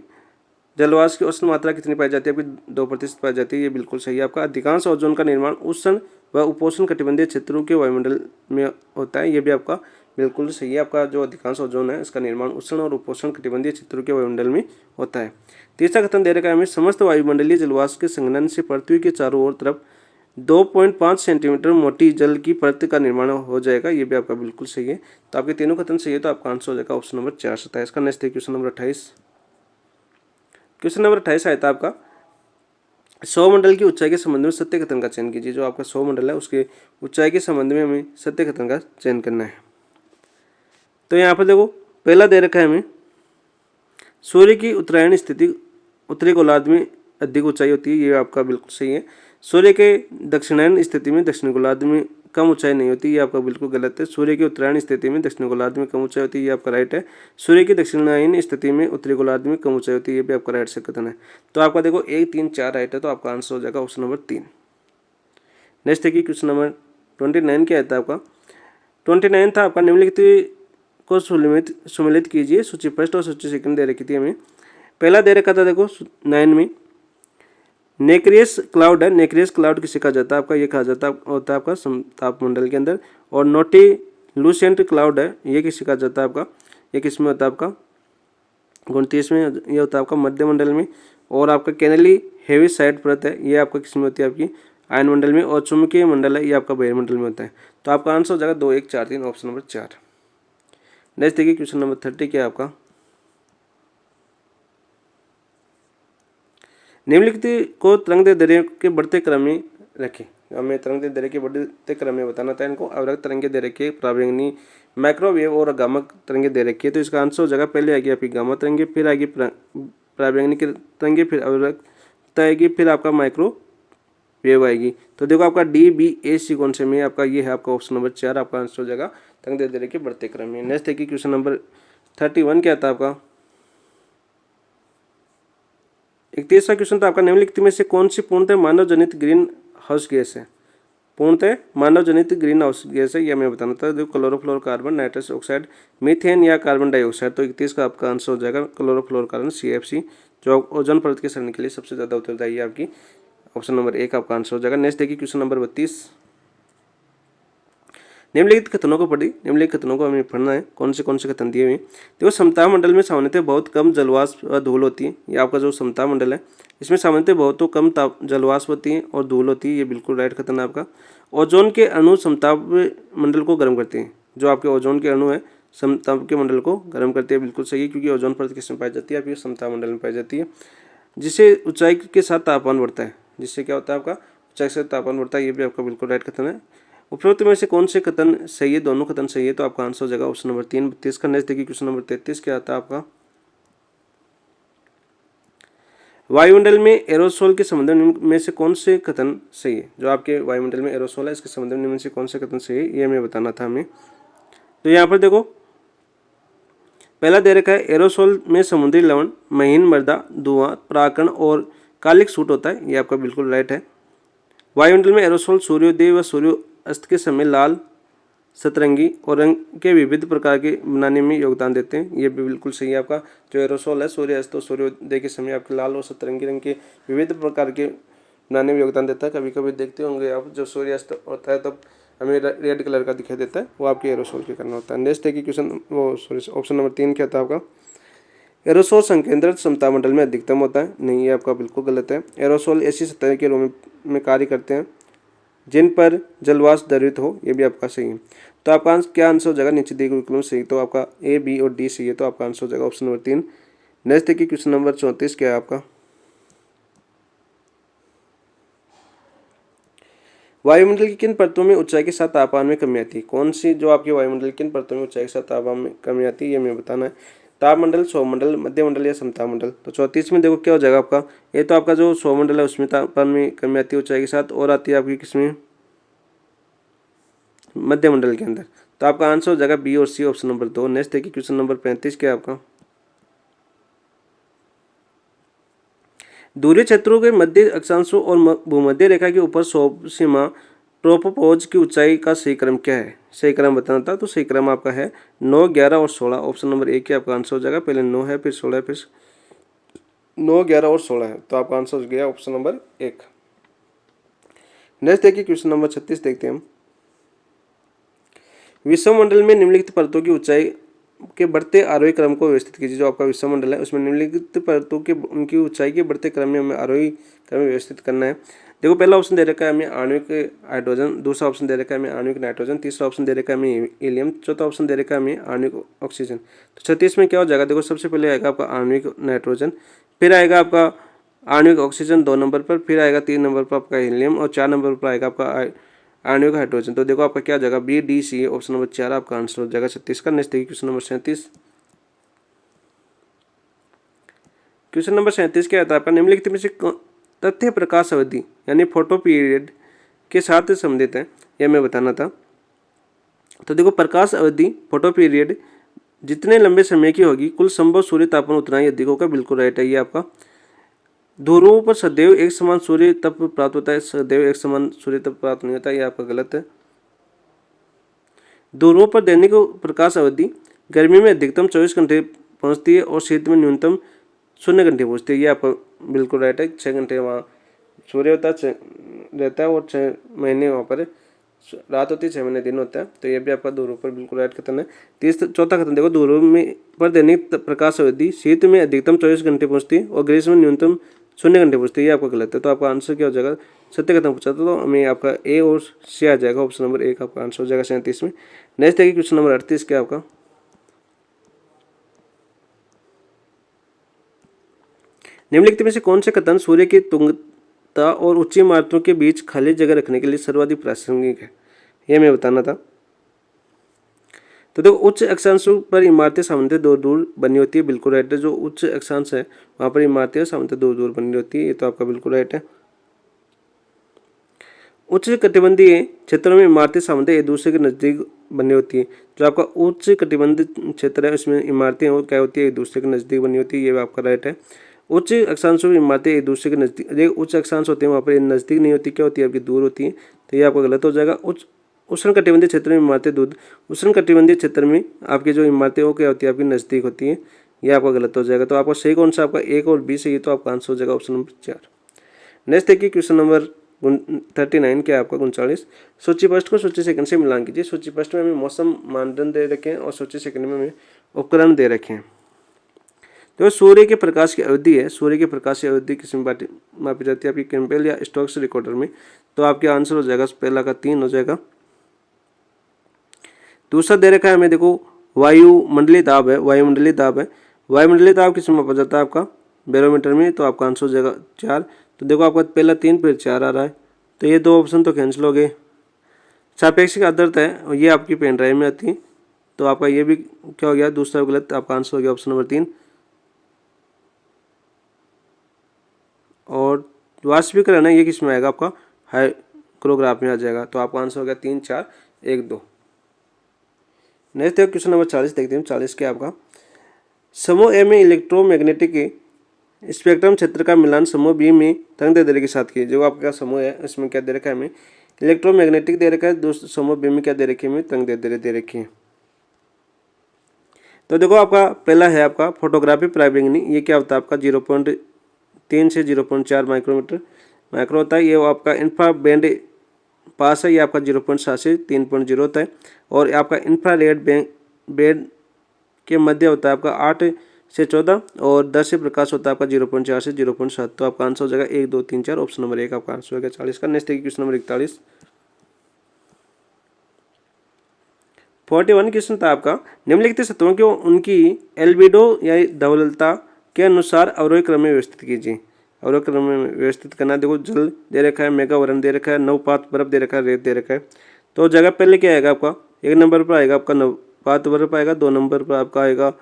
जलवाष्प की औसत मात्रा कितनी पाई जाती है? आपकी 2% पाई जाती है, ये बिल्कुल सही है आपका। अधिकांश ओजोन का निर्माण उष्ण व उपोष्ण कटिबंधीय क्षेत्रों के वायुमंडल में होता है, ये भी आपका बिल्कुल सही है। आपका जो अधिकांश ओजोन है इसका निर्माण उष्ण और उपोष्ण कटिबंधीय क्षेत्रों के वायुमंडल में होता है। तीसरा कथन दे रखा है हमें, समस्त वायुमंडलीय जलवाष्प के संघनन से पृथ्वी के चारों ओर तरफ 2.5 सेंटीमीटर मोटी जल की परत का निर्माण हो जाएगा, ये भी आपका बिल्कुल सही है। तो आपके तीनों कथन सही है, तो आपका आंसर हो जाएगा ऑप्शन नंबर 4 27 का। Next question number 28। Question number 28 आया था आपका, सौरमंडल की ऊंचाई के संबंध में सत्य कथन का चयन कीजिए। जो आपका सौरमंडल है उसके ऊंचाई के संबंध में हमें सत्य कथन का चयन करना है। तो यहाँ पर देखो पहला दे रखा है हमें, सूर्य की उत्तरायण स्थिति उत्तरी गोलार्ध में अधिक ऊंचाई होती है, ये आपका बिल्कुल सही है। सूर्य के दक्षिणायन स्थिति में दक्षिण गोलार्ध में कम ऊंचाई नहीं होती, ये आपका बिल्कुल गलत है। सूर्य की उत्तरायण स्थिति में दक्षिण गोलार्ध में कम ऊंचाई होती है, ये आपका राइट है। सूर्य की दक्षिणायन स्थिति में उत्तरी गोलार्ध में कम ऊंचाई होती है, ये भी आपका राइट से कथन है। तो आपका देखो 1, 3, 4 राइट है, तो आपका आंसर हो जाएगा ऑप्शन नंबर 3। नेक्स्ट देखिए क्वेश्चन नंबर 29 क्या आता है आपका। 29 था आपका, निम्नलिखित को सुमेलित कीजिए। सूची फर्स्ट और सूची सेकंड दे रखी थी हमें। पहला दे रखा था देखो 9 में, नेक्रियस क्लाउड है। नेक्रियस क्लाउड किसे कहा जाता है आपका, ये कहा जाता होता है आपका तापमंडल के अंदर। और नोटी लूसेंट क्लाउड है, ये किसे कहा जाता है आपका, ये किस में होता है आपका 29 में, ये होता है आपका मध्यमंडल में। और आपका कैनली हेवी साइड परत है, ये आपका किस में होती है आपकी आयन मंडल में। और चुंबकीय मंडल है, ये आपका बहिर्मंडल में होता है। तो आपका आंसर हो जाएगा 2, 1, 4, 3 ऑप्शन नंबर 4। नेक्स्ट देखिए क्वेश्चन नंबर 30 क्या है आपका। निम्नलिखित को तरंग दैर्ध्य के बढ़ते क्रम में रखें। हमें तरंग दैर्ध्य के बढ़ते क्रम में बताना था इनको। अवरक्त तरंगे दे रखी है, पराबैंगनी, माइक्रोवेव और गामा तरंगे दे रखी है। तो इसका आंसर हो जाएगा, पहले आएगी आपकी गामा तरंगे, फिर आएगी पराबैंगनी की तरंगे, फिर अवरक्त आएगी, फिर आपका माइक्रोवेव आएगी। तो देखो आपका DBAC कौन से में आपका, ये है आपका ऑप्शन नंबर 4, आपका आंसर हो जाएगा तरंग दैर्ध्य के बढ़ते क्रम में। नेक्स्ट देखिए क्वेश्चन नंबर 31 क्या आता है आपका। 31वां क्वेश्चन था आपका, निम्नलिखित में से कौन सी पूर्णतः मानव जनित ग्रीन हाउस गैस है। पूर्णतः मानव जनित ग्रीन हाउस गैस है, यह मैं बताना था। देखो क्लोरोफ्लोरोकार्बन, नाइट्रस ऑक्साइड, मीथेन या कार्बन डाइऑक्साइड। तो 31 का आपका आंसर हो जाएगा क्लोरोफ्लोरोकार्बन, CFC, जो ओजोन परत के सड़ने के लिए सबसे ज्यादा उत्तरदायी है आपकी। ऑप्शन नंबर 1 आपका आंसर हो जाएगा। नेक्स्ट देखिए क्वेश्चन नंबर 32, निम्नलिखित कथनों को पढ़ी। निम्नलिखित कथनों को हमें पढ़ना है, कौन से कथन दिए हुए। देखो समताप मंडल में सामान्यतः बहुत कम जलवाष्प व धूल होती है। ये आपका जो समताप मंडल है, इसमें सामान्यतः बहुत तो कम जलवाष्प होती है और धूल होती है, ये बिल्कुल राइट कथन है आपका। ओजोन के अणु समताप मंडल को गर्म करते हैं। जो आपके ओजोन के अणु है समताप के मंडल को गर्म करते हैं, बिल्कुल सही है, क्योंकि ओजोन परत किसमें पाई जाती है, आपकी समताप मंडल में पाई जाती है। जिससे ऊंचाई के साथ तापमान बढ़ता है, जिससे क्या होता है आपका ऊंचाई के साथ तापमान बढ़ता है, ये भी आपका बिल्कुल राइट कथन है। उपरोक्त में से कौन से कथन सही है, दोनों कथन सही है, तो आपका आंसर हो जाएगा ऑप्शन नंबर 3, 32 का। नेक्स्ट देखिए क्वेश्चन नंबर 33 क्या आता है आपका। वायुमंडल में एरोसोल के संबंध में से कौन से कथन सही है। जो आपके वायुमंडल में एरोसोल है, इसके संबंध में से कौन से कथन सही है, ये हमें बताना था हमें। तो यहाँ पर देखो पहला दे रखा है, एरोसोल में समुद्री लवण, महीन मृदा, धुआं, परागकण और कालिक सूट होता है, ये आपका बिल्कुल राइट है। वायुमंडल में एरोसोल सूर्योदय व सूर्य अस्त के समय लाल, सतरंगी और रंग के विविध प्रकार के बनाने में योगदान देते हैं, ये भी बिल्कुल सही है आपका। जो एरोसोल है सूर्य अस्त और सूर्योदय के समय आपके लाल और सतरंगी रंग के विविध प्रकार के बनाने में योगदान देता है। कभी कभी देखते होंगे आप, जब सूर्य अस्त होता है तब हमें रेड कलर का दिखाई देता है, वो आपके एरोसोल के कारण होता है। नेक्स्ट है कि क्वेश्चन वो सॉरी ऑप्शन नंबर 3 क्या था आपका। एरोसोल संकेंद्रित समताप मंडल में अधिकतम होता है, नहीं, ये आपका बिल्कुल गलत है। एरोसोल ऐसी सतह के रूप में कार्य करते हैं जिन पर जलवाष्प द्रवित हो, ये भी आपका सही है। तो आपका क्या आंसर हो जाएगा, नीचे दिए गए विकल्पों में सही, तो आपका A, B और D सही है, तो आपका आंसर हो जाएगा ऑप्शन नंबर 3। नेक्स्ट देखिए क्वेश्चन नंबर 34 क्या है आपका। वायुमंडल की किन परतों में ऊंचाई के साथ तापमान में कमी आती है। कौन सी जो आपकी वायुमंडल किन परतों में ऊंचाई के साथ तापमान में कमी आती है, ये हमें बताना है। तापमंडल, सौरमंडल, मध्यमंडल या समताप मंडल। तो 34 में देखो क्या हो जाएगा आपका, ये तो आपका जो सौरमंडल है उसमें तापमान में कमी आती है ऊंचाई के साथ, और आती है आपकी किसमें, मध्यमंडल के अंदर। तो आपका आंसर हो जाएगा B और C ऑप्शन नंबर 2। नेक्स्ट देखिए क्वेश्चन नंबर 35 क्या है आपका। दूरी क्षेत्रों के मध्य अक्षांशों और भूमध्य रेखा के ऊपर सीमा ट्रोपोपॉज की ऊंचाई का सही क्रम क्या है, सही क्रम बताना था। तो सही क्रम आपका है 9, 11 और 16। ऑप्शन नंबर 1 की आपका आंसर हो जाएगा। पहले 9 है, फिर 16 है, फिर 9, 11 और 16 है, तो आपका आंसर हो गया ऑप्शन नंबर 1। नेक्स्ट देखिए क्वेश्चन नंबर 36 देखते हैं हम। विश्वमंडल में निम्नलिखित परतों की ऊंचाई के बढ़ते आरोही क्रम को व्यवस्थित कीजिए। जो आपका विश्वमंडल है उसमें निम्नलिखित परतों के उनकी ऊंचाई के बढ़ते क्रम में हमें आरोही क्रम में व्यवस्थित करना है। देखो पहला ऑप्शन दे रखा है हमें आणविक हाइड्रोजन, दूसरा ऑप्शन दे रखा है हमें आणविक नाइट्रोजन, तीसरा ऑप्शन दे रखा है हमें हीलियम, चौथा ऑप्शन दे रखा है हमें आणविक ऑक्सीजन। तो 36 में क्या हो जाएगा, देखो सबसे पहले आएगा आपका आणविक नाइट्रोजन, फिर आएगा आपका आणविक ऑक्सीजन 2 नंबर पर, फिर आएगा 3 नंबर पर आपका हीलियम, और 4 नंबर पर आएगा आपका आणविक हाइड्रोजन। तो देखो आपका क्या हो जाएगा, B, D, C option number 4 आपका आंसर हो जाएगा 36 का। नेक्स्ट देखिए क्वेश्चन नंबर 37। क्वेश्चन नंबर 37 क्या आता है आपका, निम्नलिखित में से तथ्य प्रकाश अवधि यानी फोटो पीरियड के साथ संबंधित है, यह मैं बताना था। तो देखो प्रकाश अवधि फोटो पीरियड जितने लंबे समय की होगी कुल संभव सूर्य तापमान उतना ही अधिक होगा, बिल्कुल राइट है ये आपका। ध्रुवों पर सदैव एक समान सूर्य तप प्राप्त होता है, सदैव एक समान सूर्य तप प्राप्त नहीं होता, ये आपका गलत है। ध्रुवों पर दैनिक प्रकाश अवधि गर्मी में अधिकतम 24 घंटे पहुंचती है और शीत में न्यूनतम 0 घंटे पहुंचती है, ये आपका बिल्कुल राइट है। 6 घंटे वहाँ सूर्य होता रहता है और 6 महीने वहाँ पर रात होती है, 6 महीने दिन होता है, तो ये भी आपका ध्रुव पर बिल्कुल राइट कथन है। चौथा कथन देखो, ध्रुव में पर दैनिक प्रकाश अवधि शीत में अधिकतम 24 घंटे पहुंचती है और ग्रीष्म में न्यूनतम 0 घंटे पहुंचती है, ये आपका गलत है। तो आपका आंसर क्या हो जाएगा, सत्य कथन पूछा तो हमें आपका ए और सी आ जाएगा, ऑप्शन नंबर 1 आपका आंसर हो जाएगा 37 में। नेक्स्ट देखिए क्वेश्चन नंबर 38 क्या आपका, निम्नलिखित में से कौन से कथन सूर्य की तुंगता और ऊंची इमारतों के बीच खाली जगह रखने के लिए सर्वाधिक प्रासंगिक है, यह मैं बताना था। तो देखो उच्च अक्षांशों पर इमारतें सामान्यतः दूर दूर बनी होती है, बिल्कुल राइट है। जो उच्च अक्षांश है वहां पर इमारतें सामान्यतः दूर दूर बनी होती है, ये तो आपका बिल्कुल राइट है। उच्च कटिबंधीय क्षेत्रों में इमारतें सामान्यतः एक दूसरे के नजदीक बनी होती है। जो आपका उच्च कटिबंधीय क्षेत्र है उसमें इमारतें और क्या होती है, एक दूसरे के नजदीक बनी होती है, ये आपका राइट है। उच्च अक्षांशों में इमारतें एक दूसरे के नजदीक, उच्च अक्षांश होते हैं वहाँ पर नजदीक नहीं होती, क्या होती है आपकी दूर होती है, तो ये आपका गलत हो जाएगा। उष्ण कटिबंधीय क्षेत्र में इमारतें दूर, उष्ण कटिबंधीय क्षेत्र में आपकी जो इमारतें वो क्या होती है आपकी नजदीक होती है, ये आपका गलत हो जाएगा। तो आपका सही कौन सा आपका 1 और 20 है, ये तो आपका आंसर हो जाएगा ऑप्शन नंबर 4। नेक्स्ट देखिए क्वेश्चन नंबर 39 क्या है आपका 39। सूची फर्स्ट को सूची सेकंड से मिलान कीजिए। सूची फर्स्ट में हमें मौसम मानदंड दे रखे हैं और सूची सेकंड में हमें उपकरण दे रखे हैं। तो सूर्य के प्रकाश की अवधि है, सूर्य के प्रकाश की अवधि किस में मापी जाती है आपकी कैम्पेल या स्टोक्स रिकॉर्डर में, तो आपके आंसर हो जाएगा पहला का 3 हो जाएगा। दूसरा दे रखा है हमें देखो वायुमंडलीय दाब है, वायुमंडलीय दाब है, वायुमंडलीय दाब किस में मापा जाता है आपका बैरोमीटर में, तो आपका आंसर हो जाएगा 4। तो देखो आपका पहला 3 फिर 4 आ रहा है, तो ये 2 ऑप्शन तो कैंसिल हो गए। सापेक्षिक आर्द्रता है ये आपकी पेन ड्राइव में आती है, तो आपका ये भी क्या हो गया दूसरा गलत, आपका आंसर हो गया ऑप्शन नंबर 3। और वाष्पीकरण है ये किस में आएगा आपका हाइग्रोग्राफ में आ जाएगा, तो आपका आंसर हो गया 3 4 1 2। नेक्स्ट देखो क्वेश्चन नंबर 40 देखते हैं। 40 क्या आपका, समूह ए में इलेक्ट्रोमैग्नेटिक स्पेक्ट्रम क्षेत्र का मिलान समूह बी में तरंग के साथ किए। जो आपका समूह है इसमें क्या दे रखा है हमें इलेक्ट्रोमैग्नेटिक दे रखा है, दूसरे समूह बी में क्या दे रखी है हमें तरंग दे रखी है। तो देखो आपका पहला है आपका फोटोग्राफी प्राइबिंगनी, ये क्या होता है आपका 0.3 से 0.4 माइक्रो होता है। ये आपका इंफ्रा बैंड पास है, ये आपका 0.7 से 3.0 होता है। और आपका इंफ्रारेड बैंड के मध्य होता है आपका 8 से 14 और 10 से प्रकाश होता है आपका 0.4 से 0.7। तो आपका आंसर हो जाएगा 1 2 3 4, ऑप्शन नंबर 1 आपका आंसर हो गया 40 का। नेक्स्ट देखिए क्वेश्चन नंबर 41। 41 क्वेश्चन था आपका, निम्नलिखित सत्वों को उनकी एल्बिडो या धवलता के अनुसार अवरोही क्रम में व्यवस्थित कीजिए। अवरोही क्रम में व्यवस्थित करना, देखो जल दे रखा है, मेगावरण दे रखा है, नवपात बर्फ दे रखा है, रेत दे रखा है। तो जगह पहले क्या आएगा आपका 1 नंबर पर आएगा आपका नवपात बर्फ आएगा, 2 नंबर पर आपका आएगा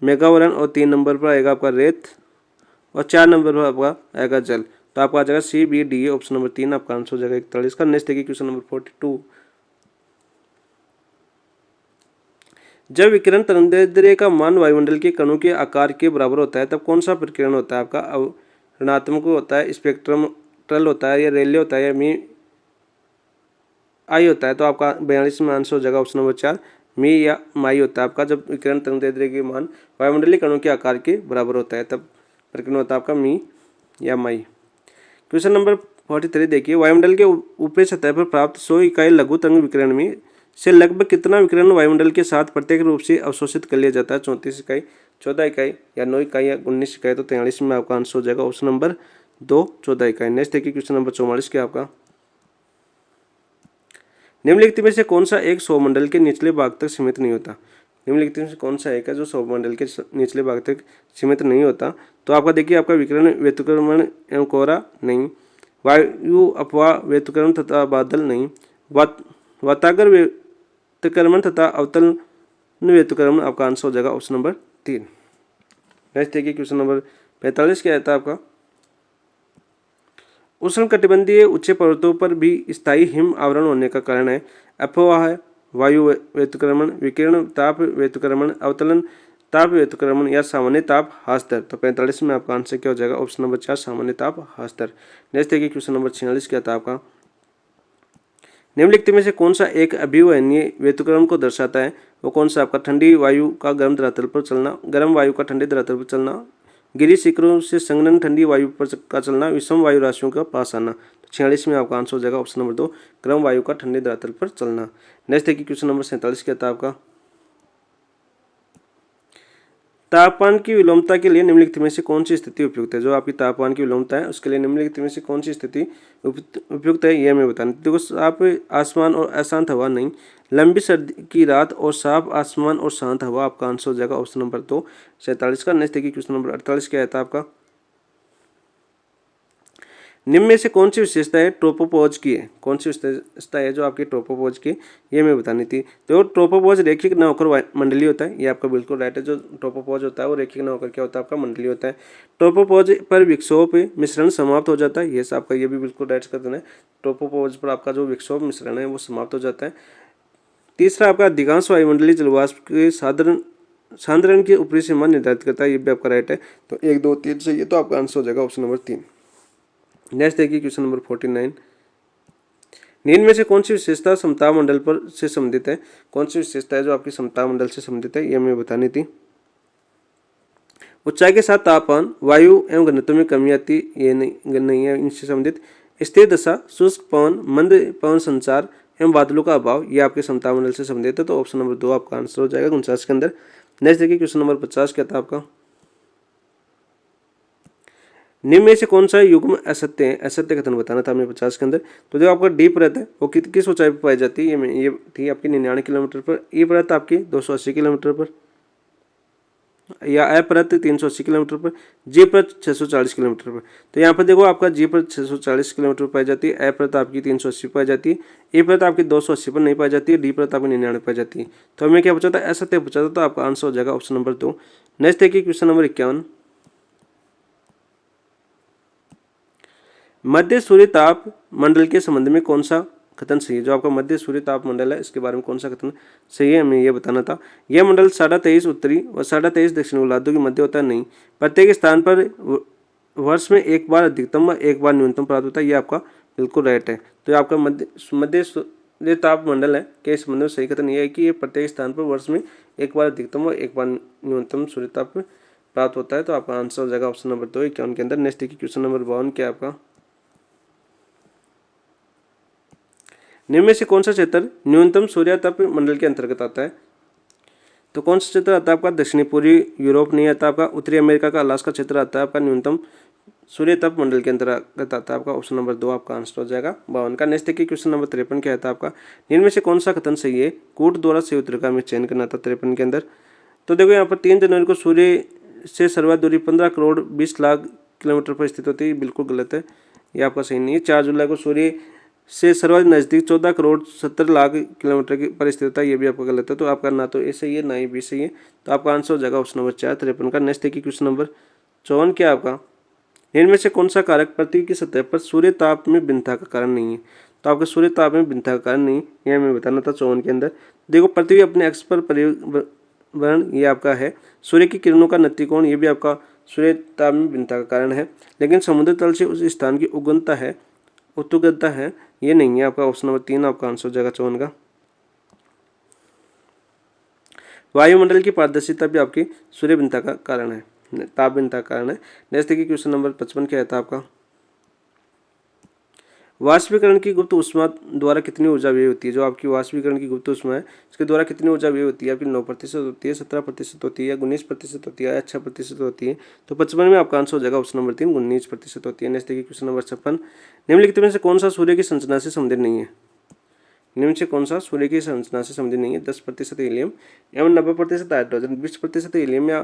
मेगावरण और 3 नंबर पर आएगा आपका रेत और 4 नंबर पर आपका आएगा जल। तो आपका आ जाएगा C B D option number 3 आपका आंसर हो जाएगा 41 का। नेक्स्ट देखिए क्वेश्चन नंबर 42। जब विकिरण तरंगदैर्ध्य का मान वायुमंडल के कणों के आकार के बराबर होता है तब कौन सा प्रकीर्णन होता है आपका, ऋणात्मक होता है, स्पेक्ट्रल होता है, या रेले होता है, या मी आई होता है। तो आपका 42 में आंसर हो जाएगा ऑप्शन नंबर 4 मी या माई होता है आपका। जब विकिरण तरंगदैर्ध्य के मान वायुमंडलीय कणों के आकार के बराबर होता है तब प्रकीर्णन होता है आपका मी या माई। क्वेश्चन नंबर 43 देखिए, वायुमंडल के ऊपरी सतह पर प्राप्त 100 इकाई लघु तरंग विकिरण में से लगभग कितना विकिरण वायुमंडल के साथ प्रत्येक रूप से अवशोषित कर लिया जाता है, 34 इकाई, 14 इकाई, या 9 इकाई, या 19 इकाई। तो 43 में आपका आंसर हो जाएगा ऑप्शन नंबर 2 14 इकाई। नेक्स्ट देखिए क्वेश्चन नंबर 44 क्या आपका, निम्नलिखित में से कौन सा एक सौरमंडल के निचले भाग तक सीमित नहीं होता। निम्नलिखित में से कौन सा एक है जो सौरमंडल के निचले भाग तक सीमित नहीं होता। तो आपका देखिए आपका विकिरण व्यतिक्रमण एवं कोहरा नहीं, वायु अपवाह व्यतिक्रमण तथा बादल नहीं, वातागर व्यतिक्रमण तथा अवतल व्यतिक्रमण। आपका आंसर हो जाएगा ऑप्शन नंबर 3। नेक्स्ट देखिए क्वेश्चन नंबर 45 क्या आता है आपका, उष्णकटिबंधीय उच्च पर्वतों पर भी स्थायी हिम आवरण होने का कारण है अफवाह है, वायु व्युत्क्रमण, विकिरण ताप व्युत्क्रमण, अवतलन ताप व्युत्क्रमण या सामान्य ताप ह्रास दर। तो 45 में आपका आंसर क्या हो जाएगा? ऑप्शन नंबर 4 सामान्य ताप ह्रास दर। नेक्स्ट देखिए क्वेश्चन नंबर 46 क्या था आपका? निम्नलिखित में से कौन सा एक अभिवहनीय व्युत्क्रमण को दर्शाता है? वो कौन सा आपका? ठंडी वायु का गर्म धरातल पर चलना, गर्म वायु का ठंडे धरातल पर चलना, गिरी शिखरों से संघनन ठंडी वायु पर का चलना, विषम वायु राशियों का पास आना। तो 46 में आपका आंसर हो जाएगा ऑप्शन नंबर 2 गर्म वायु का ठंडे धरातल पर चलना। नेक्स्ट देखिए क्वेश्चन नंबर 47 क्या था आपका? तापमान की विलोमता के लिए निम्नलिखित में से कौन सी स्थिति उपयुक्त है? जो आपकी तापमान की विलोमता है उसके लिए निम्नलिखित में से कौन सी स्थिति उपयुक्त है, यह हमें बताना। देखो, साफ आसमान और अशांत हवा नहीं, लंबी सर्दी की रात और साफ आसमान और शांत हवा। आपका आंसर हो जाएगा ऑप्शन नंबर 2 47 का। नेक्स्ट देखिए क्वेश्चन नंबर 48 क्या था आपका? निम्न में से कौन सी विशेषता है ट्रोपोपॉज की है? कौन सी विशेषता है जो आपकी ट्रोपोपॉज की, ये मैं बतानी थी। तो ट्रोपोपॉज रेखिक न होकर मंडलीय होता है, ये आपका बिल्कुल राइट है। जो ट्रोपोपॉज होता है वो रेखिक न होकर क्या होता है? आपका मंडलीय होता है। ट्रोपोपॉज पर विक्षोभ मिश्रण समाप्त हो जाता है, ये आपका ये भी बिल्कुल राइट कर देना है। ट्रोपोपॉज पर आपका जो विक्षोभ मिश्रण है वो समाप्त हो जाता है। तीसरा आपका अधिकांश वायुमंडलीय जलवाष्प के सांद्रण की ऊपरी सीमा निर्धारित करता है, ये भी आपका राइट है। तो 1 2 3 सही है, तो आपका आंसर हो जाएगा ऑप्शन नंबर 3। नेक्स्ट देखिए क्वेश्चन नंबर 49। निम्न में से कौन सी विशेषता समताप मंडल पर से संबंधित है? कौन सी विशेषता है जो आपकी समताप मंडल से संबंधित है, ये हमें बतानी थी। ऊंचाई के साथ तापमान, वायु एवं घनत्व में कमी आती, ये नहीं है इनसे संबंधित। स्थिर दशा, शुष्क पवन, मंद पवन संचार एवं बादलों का अभाव, ये आपके समताप मंडल से संबंधित है। तो ऑप्शन नंबर 2 आपका आंसर हो जाएगा 49 के अंदर। नेक्स्ट देखिए क्वेश्चन नंबर 50 क्या था आपका? निम्न में से कौन सा युग्म असत्य है? असत्य कथन बताना था हमें 50 के अंदर। तो जो आपका डी परत है वो किस ऊंचाई पर पाई जाती है? ये थी आपकी 99 किलोमीटर पर। ई परत आपकी 280 किलोमीटर पर, या ए परत 380 किलोमीटर पर, जी परत 640 किलोमीटर पर। तो यहाँ पर देखो आपका जी परत 640 किलोमीटर पर पाई जाती है, ए परत आपकी 380 पाई जाती है, ई परत आपकी 280 पर नहीं पाई जाती है, डी परत आपकी 99 पाई जाती है। तो हमें क्या पूछा था? असत्य पूछा था, तो आपका आंसर हो जाएगा ऑप्शन नंबर 2। नेक्स्ट देखिए क्वेश्चन नंबर 51। मध्य सूर्य ताप मंडल के संबंध में कौन सा कथन सही है? जो आपका मध्य सूर्य ताप मंडल है इसके बारे में कौन सा कथन सही है, हमें यह बताना था। यह मंडल 23.5 उत्तरी व 23.5 दक्षिण गोलार्धों के मध्य होता है। नहीं, प्रत्येक स्थान पर वर्ष में एक बार अधिकतम व एक बार न्यूनतम प्राप्त होता है, ये आपका बिल्कुल राइट है। तो आपका मध्य सूर्य ताप मंडल है के संबंध में सही कथन यह है कि ये प्रत्येक स्थान पर वर्ष में एक बार अधिकतम व एक बार न्यूनतम सूर्य ताप प्राप्त होता है। तो आपका आंसर हो जाएगा ऑप्शन नंबर 2 51 के अंदर। नेक्स्ट देखिए क्वेश्चन नंबर 52 क्या आपका? निम्न में से कौन सा क्षेत्र न्यूनतम सूर्यताप मंडल के अंतर्गत आता है? तो कौन सा क्षेत्र आता है आपका? दक्षिणी पूर्वी यूरोप नहीं आता आपका। उत्तरी अमेरिका का अलास्का क्षेत्र आता है आपका न्यूनतम सूर्यताप मंडल के अंतर्गत आता है आपका। ऑप्शन नंबर 2 आपका आंसर हो जाएगा 52 का। नेक्स्ट देखिए क्वेश्चन नंबर 53 क्या था आपका? निम्न में से कौन सा कथन सही है? कूट द्वारा संयुक्त रेखा में चयन करना था 53 के अंदर। तो देखो यहाँ पर 3 जनवरी को सूर्य से सर्वाधिक दूरी 15 करोड़ 20 लाख किलोमीटर पर स्थित होती है, बिल्कुल गलत है, ये आपका सही नहीं है। 4 जुलाई को सूर्य से सर्वाधिक नजदीक 14 करोड़ 70 लाख किलोमीटर की परिस्थिति होता है, ये भी आपका गलत है। तो आपका ना तो ए सही है ना ही बी सही है, तो आपका आंसर हो जाएगा ऑप्शन नंबर 4 53 का। नेक्स्ट देखिए क्वेश्चन नंबर 54 क्या आपका? इनमें से कौन सा कारक पृथ्वी की सतह पर सूर्य ताप में भिन्नता का कारण नहीं है? तो आपका सूर्य ताप में भिन्नता का कारण नहीं, यह हमें बताना था 54 के अंदर। देखो, पृथ्वी अपने अक्ष पर परिवहन ये आपका है। सूर्य की किरणों का नतिकोण ये भी आपका सूर्य ताप में भिन्नता का कारण है। लेकिन समुद्र तल से उस स्थान की उत्तुंगता है, ये नहीं है। आपका ऑप्शन नंबर 3 आपका आंसर हो जाएगा 54 का। वायुमंडल की पारदर्शिता भी आपकी सूर्य भिन्नता का कारण है, ताप भिन्नता का कारण है। नेक्स्ट देखिए क्वेश्चन नंबर 55 क्या था आपका? वाष्पीकरण की गुप्त ऊष्मा द्वारा कितनी ऊर्जा व्यय होती है? जो आपकी वाष्पीकरण की गुप्त ऊष्मा है इसके द्वारा कितनी ऊर्जा व्यय होती है? आपकी 9% होती है, 17% होती है, 19% होती है, 6% होती है। तो 55 में आपका आंसर हो जाएगा ऑप्शन नंबर 3 19% होती है। नेक्स्ट देखिए क्वेश्चन नंबर 56। निम्नलिखित में से कौन सा सूर्य की संरचना से संबंधित नहीं है? निम्न से कौन सा सूर्य की संरचना से संबंधित नहीं है? 10% हीलियम एवं 90% हाइड्रोजन, 20% हीलियम या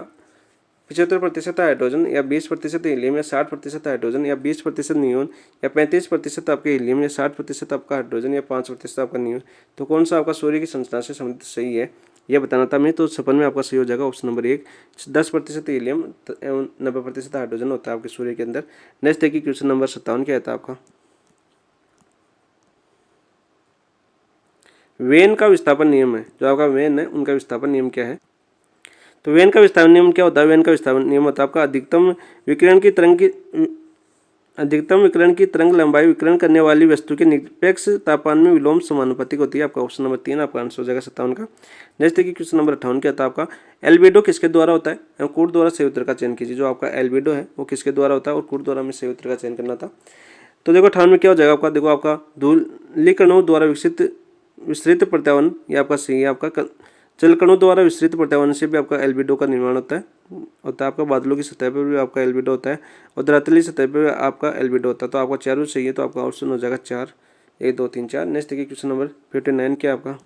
75% हाइड्रोजन, या 20% हीलियम या 60% हाइड्रोजन, या 20% नियोन, या 35% आपके हीलियम, या 60% आपका हाइड्रोजन, या 5% आपका नियोन। तो कौन सा आपका सूर्य की संरचना से संबंधित सही है? ये बताना था हमें। तो 56 में आपका सही हो जाएगा ऑप्शन नंबर 1। 10% हीलियम एवं 90% हाइड्रोजन होता है आपके सूर्य के अंदर। नेक्स्ट देखिए क्वेश्चन नंबर 57 क्या था आपका। वेन का विस्थापन नियम है, जो आपका वेन है उनका विस्थापन नियम क्या है। तो वेन का विस्थापन नियम क्या होता है। वेन का विस्थापन नियम होता है आपका अधिकतम विकिरण की तरंग लंबाई विकिरण करने वाली वस्तु के निरपेक्ष तापमान में विलोम समानुपातिक होती है। आपका ऑप्शन नंबर 3 आपका आंसर हो जाएगा 57 का। नेक्स्ट देखिए क्वेश्चन नंबर 58 क्या था आपका। एल्बिडो किसके द्वारा होता है। कूट द्वारा सही उत्तर का चयन कीजिए। जो आपका एल्बिडो है वो किसके द्वारा होता है और कूट द्वारा में सही उत्तर का चयन करना था। तो देखो 58 में क्या हो जाएगा आपका। देखो आपका धूलिकणों द्वारा विस्तृत प्रत्यावर्तन, ये आपका सही है। आपका जल कणों द्वारा विस्तृत प्रत्यावर्तन से भी आपका एल्बिडो का निर्माण होता है आपका बादलों की सतह पर भी आपका एल्बिडो होता है और धरातली सतह पर भी आपका एल्बिडो होता है। तो आपका चारों सही है, तो आपका ऑप्शन हो जाएगा 4, 1, 2, 3, 4। नेक्स्ट देखिए क्वेश्चन नंबर 59 क्या आपका।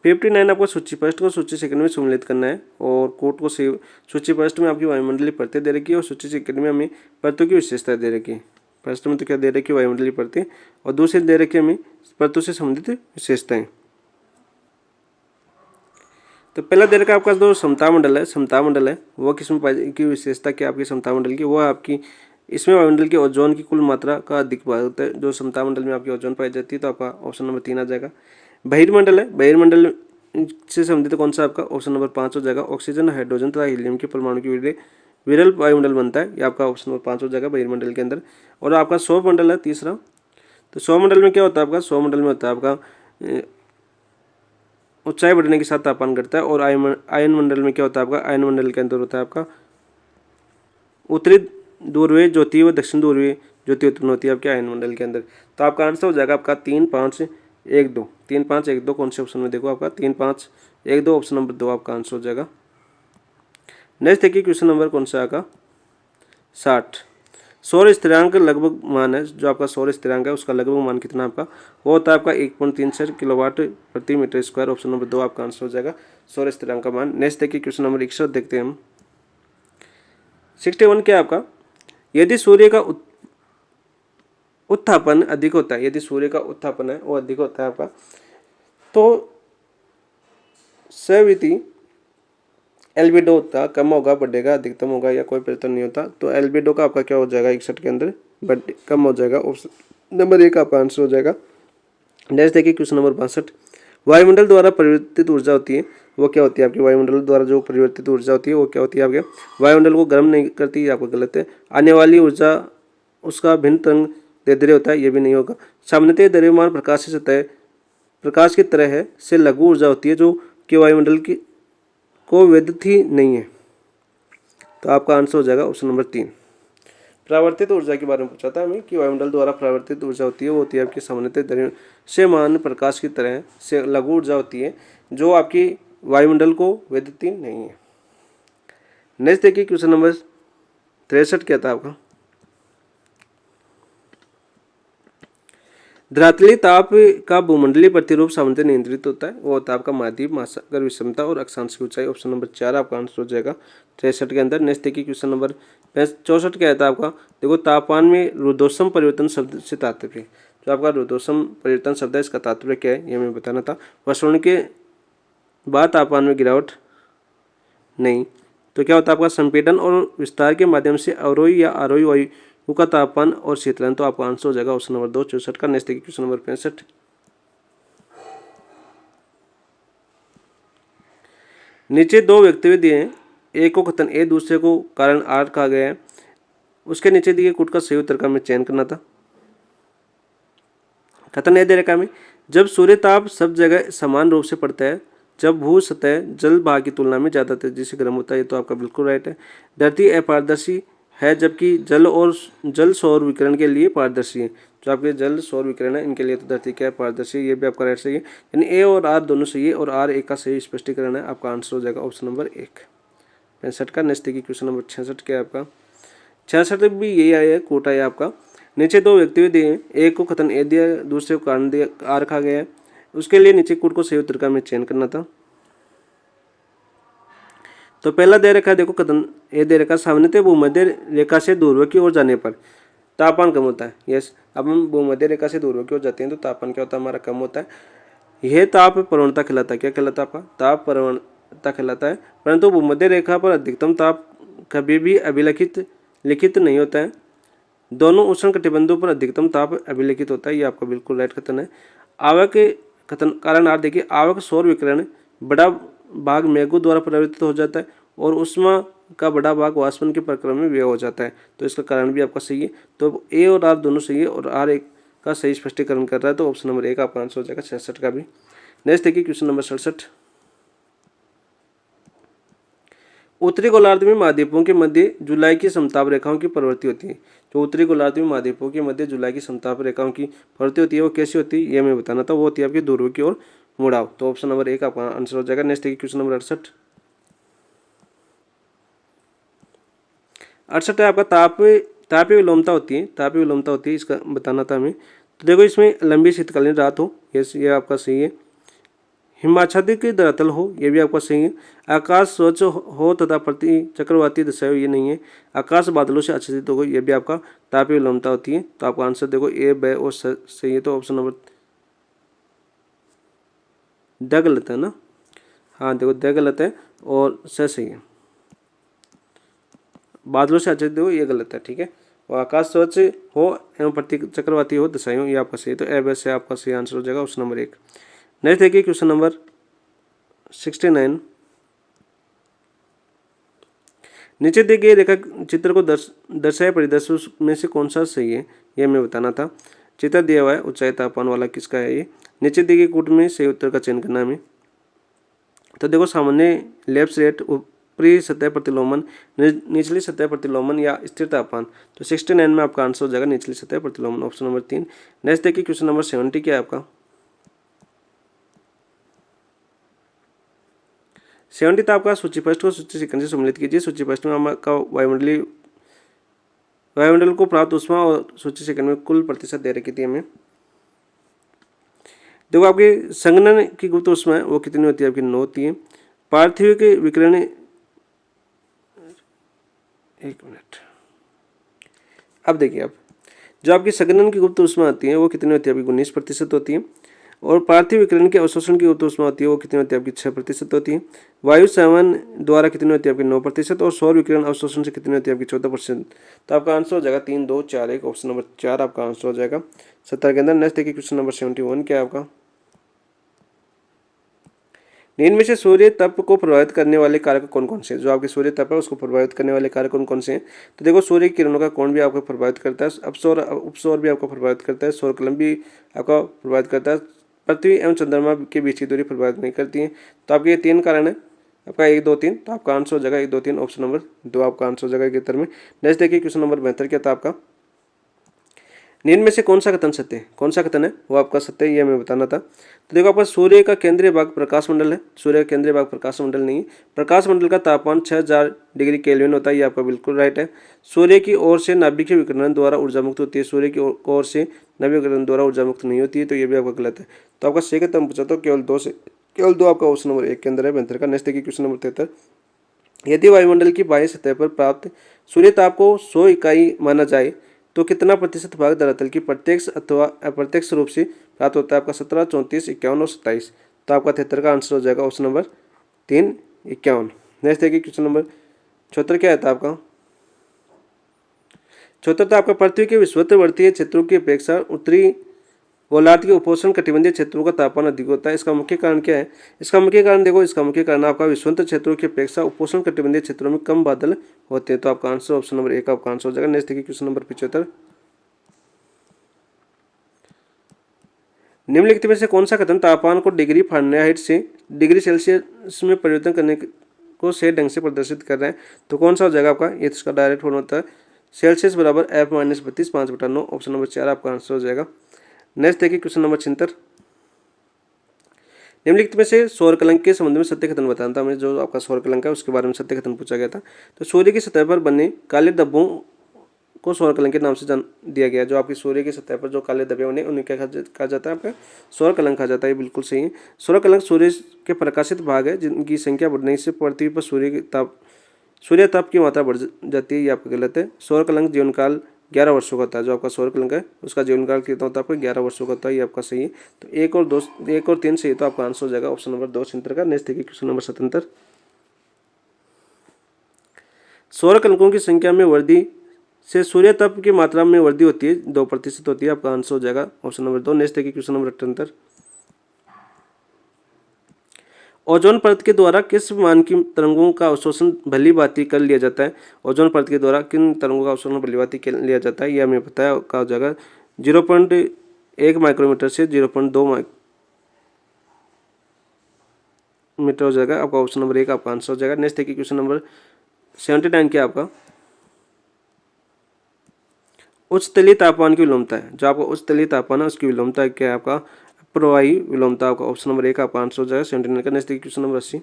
59 आपको सूची फर्स्ट को सूची सेकंड में सम्मिलित करना है और कोट को सूची फर्स्ट में आपकी वायुमंडलीय परतें दे रखी है और सूची सेकंड में हमें परतों की विशेषता दे रखी है। फर्स्ट में तो क्या दे रखी है, वायुमंडलीय परतें, और दूसरे दे रखी है हमें परतों से संबंधित विशेषताएं। तो पहला दे रखा आपका जो समता मंडल है वो किसमें पाई की विशेषता क्या आपकी समता मंडल की, वो आपकी इसमें वायुमंडल के ओजोन की कुल मात्रा का अधिक भाग होता है जो समता मंडल में आपकी ओजोन पाई जाती है। तो आपका ऑप्शन नंबर 3 आ जाएगा। बहिर्मंडल है, बहिर्मंडल से संबंधित कौन सा आपका ऑप्शन नंबर 5 हो जाएगा। ऑक्सीजन, हाइड्रोजन तथा हीलियम के परमाणु की विरल वायुमंडल बनता है, ये आपका ऑप्शन नंबर 5 हो जाएगा बहिर्मंडल के अंदर। और आपका सौरमंडल है तीसरा। तो सौरमंडल में क्या होता है आपका, सौरमंडल में होता है आपका ऊंचाई बढ़ने के साथ तापमान घटता है। और आयन मंडल में क्या होता है आपका, आयन मंडल के अंदर होता है आपका उत्तरी ध्रुवीय ज्योति व दक्षिण ध्रुवीय ज्योति उत्पन्न होती है आपके आयन मंडल के अंदर। तो आपका आंसर हो जाएगा आपका 3, 5, 1, 2। 3, 5, 1, 2 कौन से ऑप्शन में देखो आपका 3, 5, 1, 2 ऑप्शन नंबर 2 आपका आंसर हो जाएगा। नेक्स्ट देखिए क्वेश्चन नंबर कौन सा आएगा 60। सौर स्थिरांक लगभग मान है, जो आपका सौर स्थिरांक है उसका लगभग मान कितना आपका, वो होता है आपका 1.36 किलोवाट प्रति मीटर स्क्वायर। ऑप्शन नंबर 2 आपका आंसर हो जाएगा सौर स्थिरांक का मान। नेक्स्ट देखिए क्वेश्चन नंबर 61 देखते हैं हम। 61 क्या आपका, यदि सूर्य का उत्थापन अधिक होता है, यदि सूर्य का उत्थापन है वो अधिक होता है आपका, तो सविति एल्बिडो होता कम होगा, बढ़ेगा, अधिकतम होगा या कोई परिवर्तन नहीं होता। तो एल्बिडो का आपका क्या हो जाएगा 61 के अंदर कम हो जाएगा। ऑप्शन नंबर 1 आपका आंसर हो जाएगा। नेक्स्ट देखिए क्वेश्चन नंबर 62। वायुमंडल द्वारा परिवर्तित ऊर्जा होती है वो क्या होती है आपकी, वायुमंडल द्वारा जो परिवर्तित ऊर्जा होती है वो क्या होती है आपके, वायुमंडल को गर्म नहीं करती, आपको गलत है। आने वाली ऊर्जा उसका भिन्न तरंग दैर्ध्य होता है, ये भी नहीं होगा। सामान्यतः द्रव्यमान प्रकाश से सतह प्रकाश की तरह है से लघु ऊर्जा होती है जो कि वायुमंडल की को वेदित ही नहीं है। तो आपका आंसर हो जाएगा ऑप्शन नंबर 3। परावर्तित ऊर्जा के बारे में पूछा था हमें कि वायुमंडल द्वारा परावर्तित ऊर्जा होती है वो होती है आपकी सामान्यतः दृश्यमान प्रकाश की तरह से लघु ऊर्जा होती है जो आपकी वायुमंडल को वेदित ही नहीं है। नेक्स्ट देखिए क्वेश्चन नंबर 63 क्या था आपका। धरातली ताप का भूमंडलीय प्रतिरूप सामान्यतः नियंत्रित होता है, वो होता है आपका महाद्वीप, महासागर विषमता और अक्षांश की ऊंचाई। ऑप्शन नंबर 4 आपका आंसर हो जाएगा 63 के अंदर। नेक्स्ट देखिए क्वेश्चन नंबर 64 क्या था आपका। देखो तापमान में रुद्धोष्म परिवर्तन शब्द से तात्पर्य, जो आपका रुद्धोष्म परिवर्तन शब्द है इसका तात्पर्य क्या है ये हमें बताना था। वर्षण के बाद तापमान में गिरावट नहीं, तो क्या होता है आपका संपीड़न और विस्तार के माध्यम से अवरोही या आरोही वायु का तापमान और शीतलन। तो आपका आंसर हो जाएगा ऑप्शन नंबर 2 64 का। नेक्स्ट देखिए क्वेश्चन नंबर 65। नीचे 2 वक्तव्य दिए हैं, एक को कथन ए दूसरे को कारण आर कहा गया है। उसके नीचे दिए कूट का सही उत्तर का हमें चयन करना था। कथन ए दे रखा हमें, जब सूर्य ताप सब जगह समान रूप से पड़ता है, जब भू सतह जल भाग की तुलना में ज्यादा तेजी से गर्म होता है, तो आपका बिल्कुल राइट है। धरती अपारदर्शी है जबकि जल सौर विकिरण के लिए पारदर्शी है, जो आपके जल सौर विकिरण है इनके लिए तो धरती क्या है पारदर्शी, ये भी आपका राइट सही है। यानी ए और आर दोनों सही है और आर एक का सही स्पष्टीकरण है। आपका आंसर हो जाएगा ऑप्शन नंबर 1 65 का। नेक्स्ट देखिए क्वेश्चन नंबर 66 क्या है आपका। 66 भी यही आया है, कोट आया आपका। नीचे 2 वक्तव्य दिए हैं, एक को कथन ए दिया दूसरे को कारण दिया आर कहा गया है। उसके लिए नीचे कूट को सही उत्तर का हमें चयन करना था। तो पहला दे रखा है, देखो कथन ए दे रखा, सामान्यतः भूमध्य रेखा से ध्रुव की ओर जाने पर तापमान कम होता है। यस, अब हम भूमध्य रेखा से ध्रुव की ओर जाते हैं तो तापमान क्या होता है हमारा कम होता है। यह ताप प्रवणता कहलाता है। क्या कहलाता है आपका? ताप प्रवणता कहलाता है। परंतु भूमध्य रेखा पर अधिकतम ताप कभी भी अभिलिखित लिखित नहीं होता है। दोनों उष्ण कटिबंधों पर अधिकतम ताप अभिलिखित होता है। ये आपका बिल्कुल राइट कथन है। आवक कथन कारण आर देखिए, आवक सौर विकिरण बड़ा भाग मेघों द्वारा परिवर्तित हो जाता है और उष्मा का बड़ा भाग वाष्पन के प्रक्रम में व्यय हो जाता है। तो इसका कारण भी आपका सही है। तो ए और आर दोनों सही है और आर एक का सही स्पष्टीकरण कर रहा है। तो ऑप्शन नंबर ए का आपका आंसर हो जाएगा 66 का भी। नेक्स्ट देखिए क्वेश्चन नंबर 67। उत्तरी गोलार्ध में महाद्वीपों के मध्य जुलाई की समताप रेखाओं की प्रवृत्ति होती है। जो उत्तरी गोलार्ध में महाद्वीपों के मध्य जुलाई की समताप रेखाओं की प्रवृत्ति होती है वो कैसी होती है ये मैं बताना था। वो होती है आपकी ध्रुव की ओर मुड़ाव। तो ऑप्शन नंबर ए का आपका आंसर हो जाएगा। नेक्स्ट देखिए क्वेश्चन नंबर 68। 68 है आपका तापीय विलोमता होती है। तापीय विलोमता होती है, इसका बताना था हमें। तो देखो इसमें लंबी शीतकालीन रात हो, ये आपका सही है। हिमाच्छादित की धरातल हो, ये भी आपका सही है। आकाश स्वच्छ हो तथा प्रति चक्रवाती दशाएं, ये नहीं है। आकाश बादलों से आच्छादित हो, ये भी आपका तापीय विलोमता होती है। तो आपका आंसर देखो ए, ब और सही है। तो ऑप्शन नंबर ड गलत है ना? हाँ देखो द गलत है और सही है। बादलों से आच्छादित हो ये गलत है, ठीक है। और आकाश स्वच्छ हो एवं प्रति चक्रवाती हो दशाएं हो, ये आपका सही है। तो ए, ब से आपका सही आंसर हो जाएगा ऑप्शन नंबर 1। नेक्स्ट देखिए क्वेश्चन नंबर 69। नीचे दिए गए रेखा चित्र को दर्शाए परिदृश्यों में से कौन सा सही है यह मैं बताना था। चित्र दिया हुआ है ऊंचाई तापमान वाला, किसका है ये? नीचे दिए गए कूट में सही उत्तर का चयन करना है। तो देखो सामान्य लैप्स रेट, ऊपरी सतह प्रतिलोमन, निचली सतह प्रतिलोमन या स्थिर तापमान। तो 69 में आपका आंसर हो जाएगा निचली सतह प्रतिलोमन, ऑप्शन नंबर 3। नेक्स्ट देखिए क्वेश्चन नंबर 70 क्या है आपका? 70 तो आपका सूची फर्स्ट को सूची सेकंड से सम्मिलित कीजिए। सूची फर्स्ट में आपका वायुमंडल को प्राप्त ऊष्मा और सूची सेकंड में कुल प्रतिशत दे रखी थी हमें। देखो आपकी संघनन की गुप्त ऊष्मा है वो कितनी होती है? आपकी 9 होती है। पार्थिव के विकिरण, एक मिनट, अब देखिए आप जो आपकी संघनन की गुप्त ऊष्मा आती है वो कितनी होती है? आपकी 19% होती है। और पार्थिव विकिरण के अवशोषण की गुप्त ऊष्मा होती है वो कितनी होती है? आपकी 6% होती है। वायु संवहन द्वारा कितनी होती है? आपकी 9%। और सौर विकिरण अवशोषण से कितनी होती है? आपकी 14%। तो आपका आंसर हो जाएगा 3, 2, 4, 1, ऑप्शन नंबर 4 आपका आंसर हो जाएगा 70 के अंदर। नेक्स्ट देखिए क्वेश्चन नंबर 71 क्या है आपका? निम्न में से सूर्य तप को प्रभावित करने वाले कारक कौन कौन से हैं? जो आपके सूर्य तप है उसको प्रभावित करने वाले कारक कौन कौन से हैं? तो देखो सूर्य की किरणों का कोण भी आपको प्रभावित करता है, अपसौर उपसौर भी आपको प्रभावित करता है, सौर कलम भी आपका प्रभावित करता है, पृथ्वी एवं चंद्रमा के बीच की दूरी प्रभावित नहीं करती है। तो आपके ये 3 कारण है आपका 1, 2, 3। तो आपका आंसर हो जाएगा 1, 2, 3, ऑप्शन नंबर 2 आपका आंसर हो जाएगा के उत्तर में। नेक्स्ट देखिए क्वेश्चन नंबर 72 क्या था आपका? निम्न में से कौन सा कथन सत्य है? कौन सा कथन है वो आपका सत्य है ये हमें बताना था। तो देखो आपका सूर्य का केंद्रीय भाग प्रकाश मंडल है। सूर्य का केंद्रीय भाग प्रकाश मंडल नहीं है। प्रकाश मंडल का तापमान 6000 डिग्री केल्विन होता है, ये आपका बिल्कुल राइट है। सूर्य की ओर से नाभिकीय विकिरण द्वारा ऊर्जा मुक्त होती है, सूर्य की ओर से नाभिकीय विकिरण द्वारा ऊर्जा मुक्त नहीं होती है। तो ये भी आपका गलत है। तो आपका सही कथन पूछा तो केवल 2 आपका ऑप्शन नंबर 1 के अंदर है 72 का। नेक्स्ट देखिए क्वेश्चन नंबर 73। यदि वायुमंडल की बाह्य सतह पर प्राप्त सूर्य ताप को 100 इकाई माना जाए तो कितना प्रतिशत भाग धरातल की प्रत्यक्ष अथवा अप्रत्यक्ष रूप से प्राप्त होता है? आपका 17, 34, 51 और 27। तो आपका 73 का आंसर हो जाएगा ऑप्शन नंबर 3, 51। नेक्स्ट देखिए क्वेश्चन नंबर 74 क्या आता है आपका? 74 तो आपका पृथ्वी के विषुववृत्तीय क्षेत्रों की अपेक्षा उत्तरी गोलार्ध के उपोष्ण कटिबंधीय क्षेत्रों का तापमान अधिक होता है। इसका मुख्य कारण क्या है? इसका मुख्य कारण देखो, इसका मुख्य कारण आपका विषुवत क्षेत्रों की अपेक्षा उपोष्ण कटिबंधीय क्षेत्रों में कम बादल होते हैं। तो आपका आंसर ऑप्शन नंबर 1 आपका आंसर हो जाएगा। नेक्स्ट देखिए क्वेश्चन नंबर 75। निम्नलिखित में से कौन सा कथन तापमान को डिग्री फ़ारेनहाइट से डिग्री सेल्सियस में परिवर्तन करने को सही ढंग से प्रदर्शित कर रहे हैं? तो कौन सा हो जाएगा आपका? ये इसका डायरेक्ट फॉर्म होता है सेल्सियस बराबर F-32 5/9, ऑप्शन नंबर 4 आपका आंसर हो जाएगा। नेक्स्ट देखिए क्वेश्चन नंबर 76। निम्नलिखित में से सौर कलंक के संबंध में सत्य कथन बताना था हमें। जो आपका सौर कलंक है उसके बारे में सत्य कथन पूछा गया था। तो सूर्य की सतह पर बने काले धब्बों को सौर कलंक के नाम से जान दिया गया। जो आपकी सूर्य की सतह पर जो काले धब्बे बने उन्हें क्या कहा जाता है? आपका सौर कलंक कहा जाता है। बिल्कुल सही है। सौर कलंक सूर्य के प्रकाशित भाग है जिनकी संख्या बढ़ने से पृथ्वी पर सूर्य ताप की मात्रा बढ़ जाती है, ये आपका गलत है। सौर कलंक जीवन काल 11 वर्षों का होता है। जो आपका सौरकलंक है उसका जीवनकाल कितना होता है आपका 11 वर्षों का होता है। ये आपका सही है। तो 1 और 3 सही, तो आपका आंसर हो जाएगा ऑप्शन नंबर 2 सेंटर का। नेक्स्ट देखिए क्वेश्चन नंबर 77। सौरकलंकों की संख्या में वृद्धि से सूर्य तप की मात्रा में वृद्धि होती है 2% होती है। आपका आंसर हो जाएगा ऑप्शन नंबर 2। नेक्स्ट देखिए क्वेश्चन नंबर 78। ओजोन परत के द्वारा किस मान की तरंगों का अवशोषण भली भांति कर लिया जाता है? ओजोन परत के द्वारा किन तरंगों का अवशोषण भली भांति कर लिया जाता है? यह हमें पता है, का हो जाएगा 0.1 माइक्रोमीटर से 0.2 मीटर हो जाएगा। आपका ऑप्शन नंबर 1 आपका आंसर हो जाएगा। नेक्स्ट देखिए क्वेश्चन नंबर 79 क्या आपका उच्च तलीय तापमान की विलोमता है। जो आपका उच्च तलीय तापमान है उसकी विलोमता क्या है? आपका प्रवाही विलोमता। आपका ऑप्शन नंबर 1 आपका आंसर हो जाएगा 79 का। नेक्स्ट देखिए क्वेश्चन नंबर 80।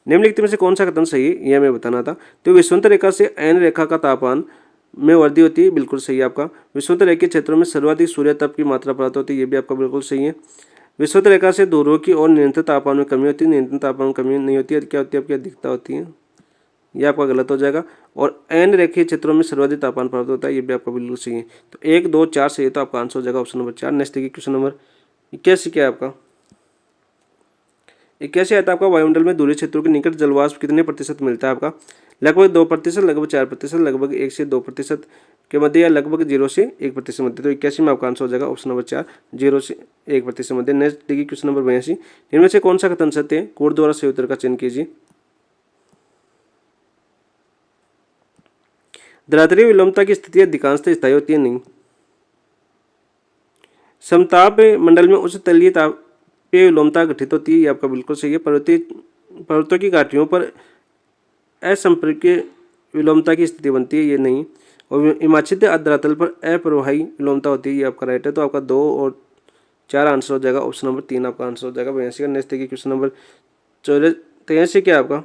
निम्नलिखित में से कौन सा कथन सही है, यह हमें बताना था। तो विषुवत रेखा से एन रेखा का तापमान में वृद्धि होती है, बिल्कुल सही है आपका। विषुवत रेखा क्षेत्रों में सर्वाधिक सूर्य तप की मात्रा प्राप्त होती है, ये भी आपका बिल्कुल सही है। विषुवत रेखा से ध्रुवों की ओर निरंतर तापमान में कमी होती है, निरंतर तापमान में कमी नहीं होती है। क्या होती है आपकी अधिकता होती है, यह आपका गलत हो जाएगा। और एन रेखीय क्षेत्रों में सर्वाधिक तापमान प्राप्त होता है, ये भी आपका बिल्कुल सही है। तो 1, 2, 4 सही है, तो आपका आंसर हो जाएगा ऑप्शन नंबर 4। नेक्स्ट देखिए क्वेश्चन नंबर 81 क्या है आपका 81 आता है आपका वायुमंडल में दूरी क्षेत्रों के निकट जलवाष्प कितने प्रतिशत मिलता है? आपका लगभग 2%, लगभग 4%, लगभग 1 से 2% के मध्य, या लगभग 0 से 1% मध्य। तो 81 में आपका आंसर हो जाएगा ऑप्शन नंबर 4, 0 से 1% मध्य। नेक्स्ट देखिए क्वेश्चन नंबर 82। इनमें से कौन सा कथन सत्य है? कोड द्वारा सही उत्तर का चयन कीजिए। धरातलीय विलोमता की स्थिति अधिकांशतः स्थायी होती है, नहीं। समताप मंडल में उच्च तलीय तापीय विलोमता घटित होती है, ये आपका बिल्कुल सही है। पर्वतों की घाटियों पर असंपर्कीय विलोमता की स्थिति बनती है, ये नहीं। और हिमाच्छादित धरातल पर अप्रवाही विलोमता होती है, ये आपका राइट है। तो आपका 2 और 4 आंसर हो जाएगा, ऑप्शन नंबर 3 आपका आंसर हो जाएगा 82 का। नेक्स्ट देखिए क्वेश्चन नंबर 83 क्या आपका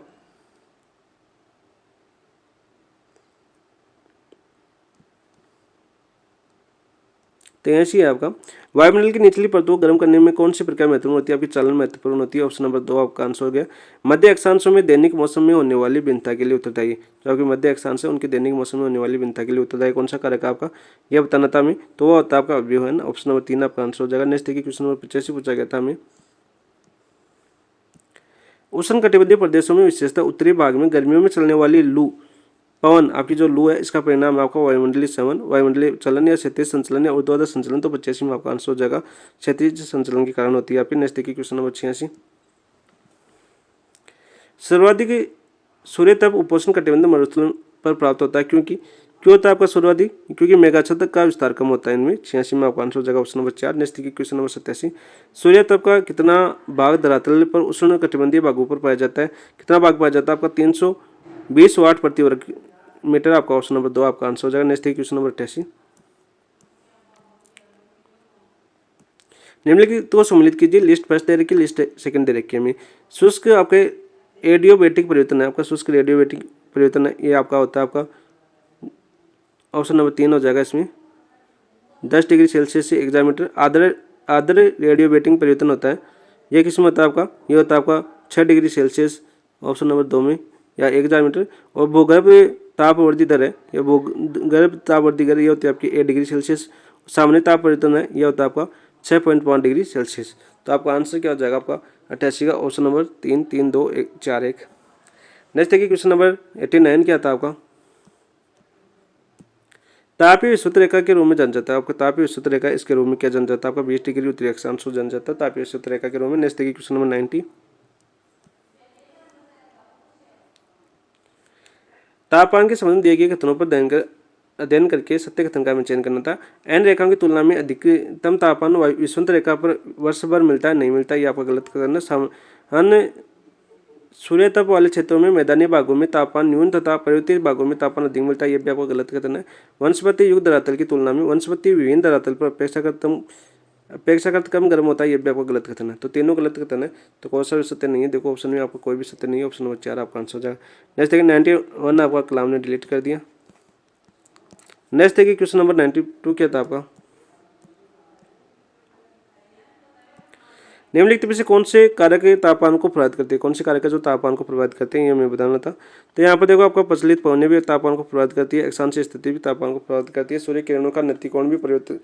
83 है आपका। वायुमंडल की निचली परतों को गर्म करने में कौन सी प्रक्रिया महत्वपूर्ण होती है? आपकी चालन महत्वपूर्ण होती है, ऑप्शन नंबर 2 आपका आंसर हो गया। मध्य अक्षांशों में दैनिक मौसम में होने वाली भिन्नता के लिए उत्तरदायी, जो आपकी मध्य अक्षांश है उनके दैनिक मौसम में होने वाली भिन्नता के लिए उत्तरदायी कौन सा कारक है आपका, यह बताना था हमें। तो वह होता है आपका अवयवहन, ऑप्शन नंबर 3 आपका आंसर हो जाएगा। नेक्स्ट देखिए क्वेश्चन नंबर 85 पूछा गया था हमें। उष्णकटिबंधीय प्रदेशों में विशेषतः उत्तरी भाग में गर्मियों में चलने वाली लू पवन, आपकी जो लू है इसका परिणाम है आपका वायुमंडलीय संवन, वायुमंडलीय चलन या क्षैतिज संचलन या ऊर्ध्वाधर संचलन। तो 85 में आपका आंसर हो जाएगा क्षैतिज संचलन के कारण होती है आपकी। नेक्स्ट देखिए क्वेश्चन नंबर 86। सर्वाधिक सूर्य तप उपोष्ण कटिबंध मरुस्थल पर प्राप्त होता है, क्योंकि क्यों होता है आपका सर्वाधिक? क्योंकि मेघाच्छादक का विस्तार कम होता है इनमें। 86 में आपका आंसर हो जाएगा ऑप्शन नंबर 4। नेक्स्ट देखिए क्वेश्चन नंबर 87। सूर्य तप का कितना भाग धरातल पर उष्ण कटिबंधीय भागों पर पाया जाता है? कितना भाग पाया जाता है आपका 320 वाट प्रति वर्ग मीटर। आपका ऑप्शन नंबर 2 आपका आंसर हो जाएगा। Next question number 88। निम्नलिखित को सम्मिलित कीजिए, लिस्ट फर्स्ट दे रखी है, लिस्ट सेकंड दे रखी है हमें। शुष्क आपके एडियोबैटिक परिवर्तन है, आपका शुष्क रेडियोबैटिक परिवर्तन है, ये आपका होता है आपका ऑप्शन नंबर 3 हो जाएगा। इसमें 10 डिग्री सेल्सियस से 1,000 मीटर। आर्द्र रेडियोबैटिक परिवर्तन होता है, ये किस में होता है आपका, ये होता है आपका 6 डिग्री सेल्सियस, ऑप्शन नंबर 2 में, या 1,000 मीटर। और भूगर्भ तापवर्धी दर है, या भूगर्भ तापवर्धी दर ये होती है आपकी 1 डिग्री सेल्सियस। सामान्य ताप परिवर्तन है, यह होता है आपका 6.5 डिग्री सेल्सियस। तो आपका आंसर क्या हो जाएगा आपका 88 का, ऑप्शन नंबर 3, 3, 2, 1, 4, 1। नेक्स्ट देखिए क्वेश्चन नंबर 89 क्या था आपका तापीय विषुवत रेखा के रूप में जाना जाता है। आपका तापीय विषुवत रेखा इसके रूप में क्या जाना जाता है? आपका 20 डिग्री उत्तरी अक्षांश जाना जाता है तापीय विषुवत रेखा के रूप में। नेक्स्ट देखिए क्वेश्चन नंबर 90। तापमान के संबंध दिए गए कथनों पर अध्ययन करके सत्य कथन का चयन करना था। एन रेखाओं की तुलना में अधिकतम तापमान विषुवत रेखा पर वर्ष भर मिलता है, नहीं मिलता, ये आपका गलत कथन है। अन्य सूर्य तप वाले क्षेत्रों में मैदानी भागों में तापमान न्यून तथा पर्वतीय भागों में तापमान अधिक मिलता है, ये भी आपका गलत कथन है। वनस्पति युक्त धरातल की तुलना में वनस्पति विभिन्न धरातल पर अपेक्षाकृत कम गर्म होता है, ये भी आपका गलत कथन है। तो तीनों गलत कथन है, तो कौन सा भी सत्य नहीं है? देखो ऑप्शन में आपका कोई भी सत्य नहीं है, ऑप्शन नंबर 4 आपका आंसर हो जाएगा। नेक्स्ट देखिए 91 आपका कलाम ने डिलीट कर दिया। नेक्स्ट देखिए क्वेश्चन नंबर 92 क्या था आपका निम्नलिखित में से कौन से कारक तापमान को प्रभावित करते हैं, कौन से कारक जो तापमान को प्रभावित करते हैं ये हमें बताना था। तो यहाँ पर देखो आपका प्रचलित पवनें भी तापमान को प्रभावित करती है, अक्षांशीय स्थिति भी तापमान को प्रभावित करती है, सूर्य किरणों का नतिकोण भी परिवर्तित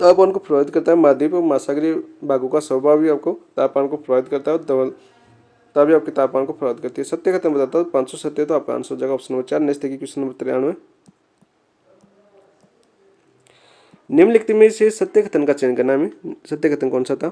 तापमान को प्रभावित करता है, महाद्वीप और महासागरीय भागों का स्वभाव भी आपको तापमान को प्रभावित करता है, धवलता भी आपके तापमान को प्रभावित करती है। सत्य खत्म बताता हूँ 500 सत्य, तो आपका आंसर हो जाएगा ऑप्शन नंबर 4। नेक्स्ट देखिए क्वेश्चन नंबर 93। निम्नलिखित में से सत्य कथन का चयन करना है। सत्य कथन कौन सा था,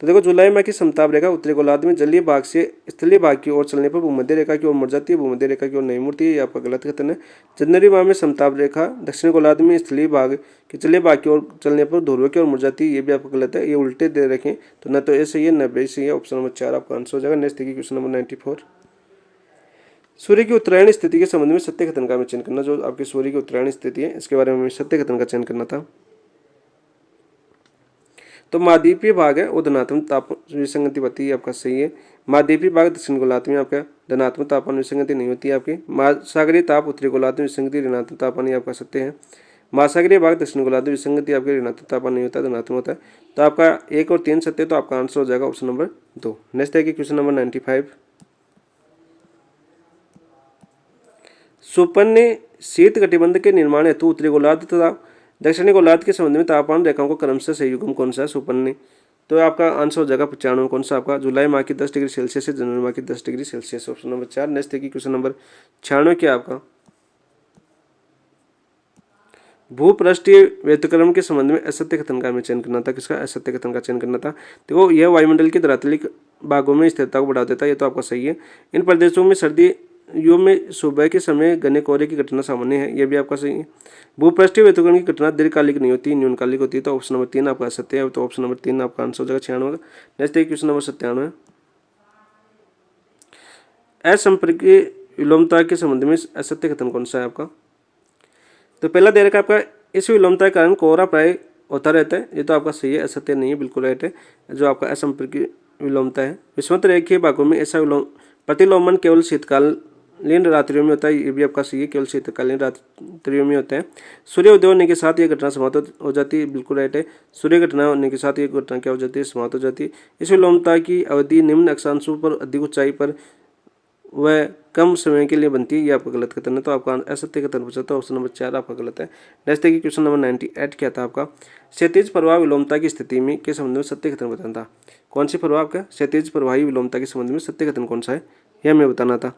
तो देखो जुलाई माह की समताप रेखा उत्तरी गोलार्ध में जलीय भाग से स्थलीय भाग की ओर चलने पर भूमध्य रेखा की ओर मुड़ जाती है, भूमध्य रेखा की ओर नहीं मुड़ती है, ये आपका गलत कथन है। जनवरी माह में समताप रेखा दक्षिण गोलार्ध में स्थलीय भाग के जलीय भाग की ओर चलने पर ध्रुव की ओर मुड़ जाती है, ये भी आपका गलत है, ये उल्टे दे रखें, तो न तो ए सही है न बी सही है, ऑप्शन नंबर 4 आपका आंसर हो जाएगा। नेक्स्ट देखिए क्वेश्चन नंबर 94। सूर्य की उत्तरायण स्थिति के संबंध में सत्य कथन का चयन करना। जो आपके सूर्य की उत्तरायण स्थिति है इसके बारे में सत्य कथन का चयन करना था। तो महाद्वीपीय भाग है वो धनात्मक तापमान विसंगति होती है, आपका सही है। महाद्वीपीय भाग दक्षिण गोलार्ध में आपका धनात्मक तापमान विसंगति नहीं होती है आपकी। महासागरीय ताप उत्तरी गोलार्ध में विसंगति ऋणात्मक तापमान, ये आपका सत्य है। महासागरीय भाग दक्षिण गोलार्ध में विसंगति आपके ऋणात्मक तापमान नहीं होता, धनात्मक होता है। तो आपका 1 और 3 सत्य, तो आपका आंसर हो जाएगा ऑप्शन नंबर 2। नेक्स्ट है कि क्वेश्चन नंबर 95। सुपन्य शीत कटिबंध के निर्माण हेतु उत्तरी गोलार्ध तथा दक्षिणी गोलार्ध के संबंध में तापमान रेखाओं को क्रमशः सही युग्म कौन सा है, सुपन्य। तो आपका आंसर हो जाएगा 95। कौन सा आपका, जुलाई माह की 10 डिग्री सेल्सियस से जनवरी माह की 10 degree Celsius, option number 4। Next देखिए क्वेश्चन नंबर 96 क्या आपका, भूपृष्ठीय व्यतिक्रमण के संबंध में असत्य कथन का हमें चयन करना था। किसका, असत्य कथन का चयन करना था। तो यह वायुमंडल के धरातलिक भागों में स्थिरता को बढ़ा देता है, ये तो आपका सही है। इन प्रदेशों में सर्दियों में सुबह के समय घने कोहरे की घटना सामान्य है, यह भी आपका सही है। भूपृष्ठीय व्यतिक्रमण की घटना दीर्घकालिक नहीं होती, न्यूनकालिक होती है, तो ऑप्शन नंबर 3 आपका सत्य है। तो ऑप्शन नंबर 3 आपका आंसर हो जाएगा 96। नेक्स्ट देखिए क्वेश्चन नंबर 97। असंपर्कीय विलोमता के संबंध में असत्य कथन कौन सा है आपका। तो पहला दे रखा आपका, इस विलोमता के कारण कोहरा प्राय होता रहता है, ये तो आपका सही है, असत्य नहीं है, बिल्कुल राइट है। जो आपका असंपर्कीय विलोमता है, विषुवत रेखीय भागों में ऐसा प्रतिलोमन केवल शीतकालीन रात्रियों में होता है, ये भी आपका सही है, केवल शीतकालीन रात्रियों में होता है। सूर्य उदय होने के साथ ये घटना समाप्त हो जाती है, बिल्कुल राइट है। सूर्य घटना होने के साथ ये घटना क्या हो जाती है, समाप्त हो जाती है। इस विलोमता की अवधि निम्न अक्षांशों पर अधिक ऊंचाई पर वह कम समय के लिए बनती है, ये आपका गलत कथन है। तो आपका असत्य कथन पूछा था, ऑप्शन नंबर 4 आपका गलत है। नेक्स्ट देखिए क्वेश्चन नंबर 98 क्या था आपका, क्षैतिज प्रवाह विलोमता की स्थिति में के संबंध में सत्य कथन बताना था। कौन सी प्रवाह आपका, क्षैतिज प्रवाही विलोमता के संबंध में सत्य कथन कौन सा है, यह हमें बताना था।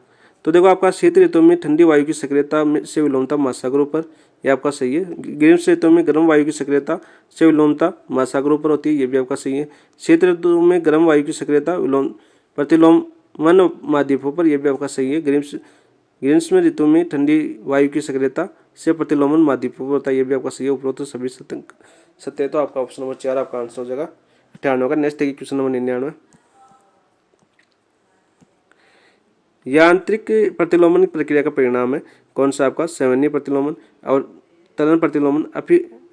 तो देखो आपका शीत ऋतु में ठंडी वायु की सक्रियता से विलोमता महासागरों पर, यह आपका सही है। ग्रीष्म ऋतु में गर्म वायु की सक्रियता से विलोमता महासागरों पर होती है, ये भी आपका सही है। शीत ऋतु में गर्म वायु की सक्रियता प्रतिलोमन महाद्वीपों पर, यह भी आपका सही है। ग्रीष्म ऋतु में ठंडी वायु की सक्रियता से प्रतिलोमन महाद्वीपों पर होता है, यह भी आपका सही है। उपरोक्त सभी सत्य, तो आपका ऑप्शन नंबर 4 आपका आंसर हो जाएगा 98 का। नेक्स्ट देखिए क्वेश्चन नंबर 99। यांत्रिक प्रतिलोमन प्रक्रिया का परिणाम है कौन सा आपका, संवहनीय प्रतिलोमन और तलन प्रतिलोमन,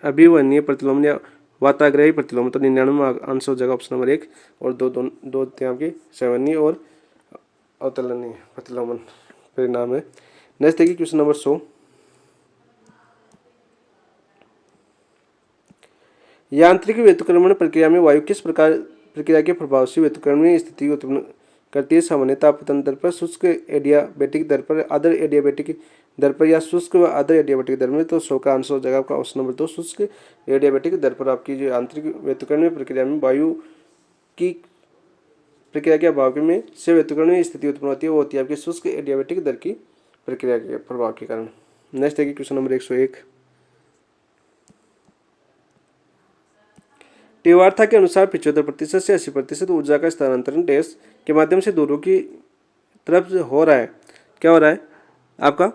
अभिवहनीय प्रतिलोमन या वाताग्रही प्रतिलोमन। तो 99 में आंसर हो जाएगा ऑप्शन नंबर 1 और दो थे आपके, संवहनीय और अवतलनीय प्रतिलोमन परिणाम है। नेक्स्ट देखिए क्वेश्चन नंबर 100। यांत्रिक व्युत्क्रमण प्रक्रिया में वायु किस प्रकार प्रक्रिया के प्रभाव से व्युत्क्रमणीय स्थिति उत्पन्न करती है, सामान्य तापमान दर पर, शुष्क एडियाबेटिक दर पर, आदर एडियाबेटिक दर पर या शुष्क व आदर एडियाबेटिक दर में। तो 100 का आंसर हो जाएगा आपका ऑप्शन नंबर 2, शुष्क एडियाबेटिक दर पर आपकी जो आंतरिक व्युत्क्रमणीय प्रक्रिया में वायु की प्रक्रिया के अभाव में से व्युत्क्रमणीय स्थिति उत्पन्न होती है, वो होती है आपकी शुष्क एडियाबेटिक दर की प्रक्रिया के प्रभाव के कारण। नेक्स्ट देखिए क्वेश्चन नंबर 101। तीव्रता के अनुसार 75% से 80% ऊर्जा का स्थानांतरण देश के माध्यम से दूरों की तरफ हो रहा है। क्या हो रहा है आपका,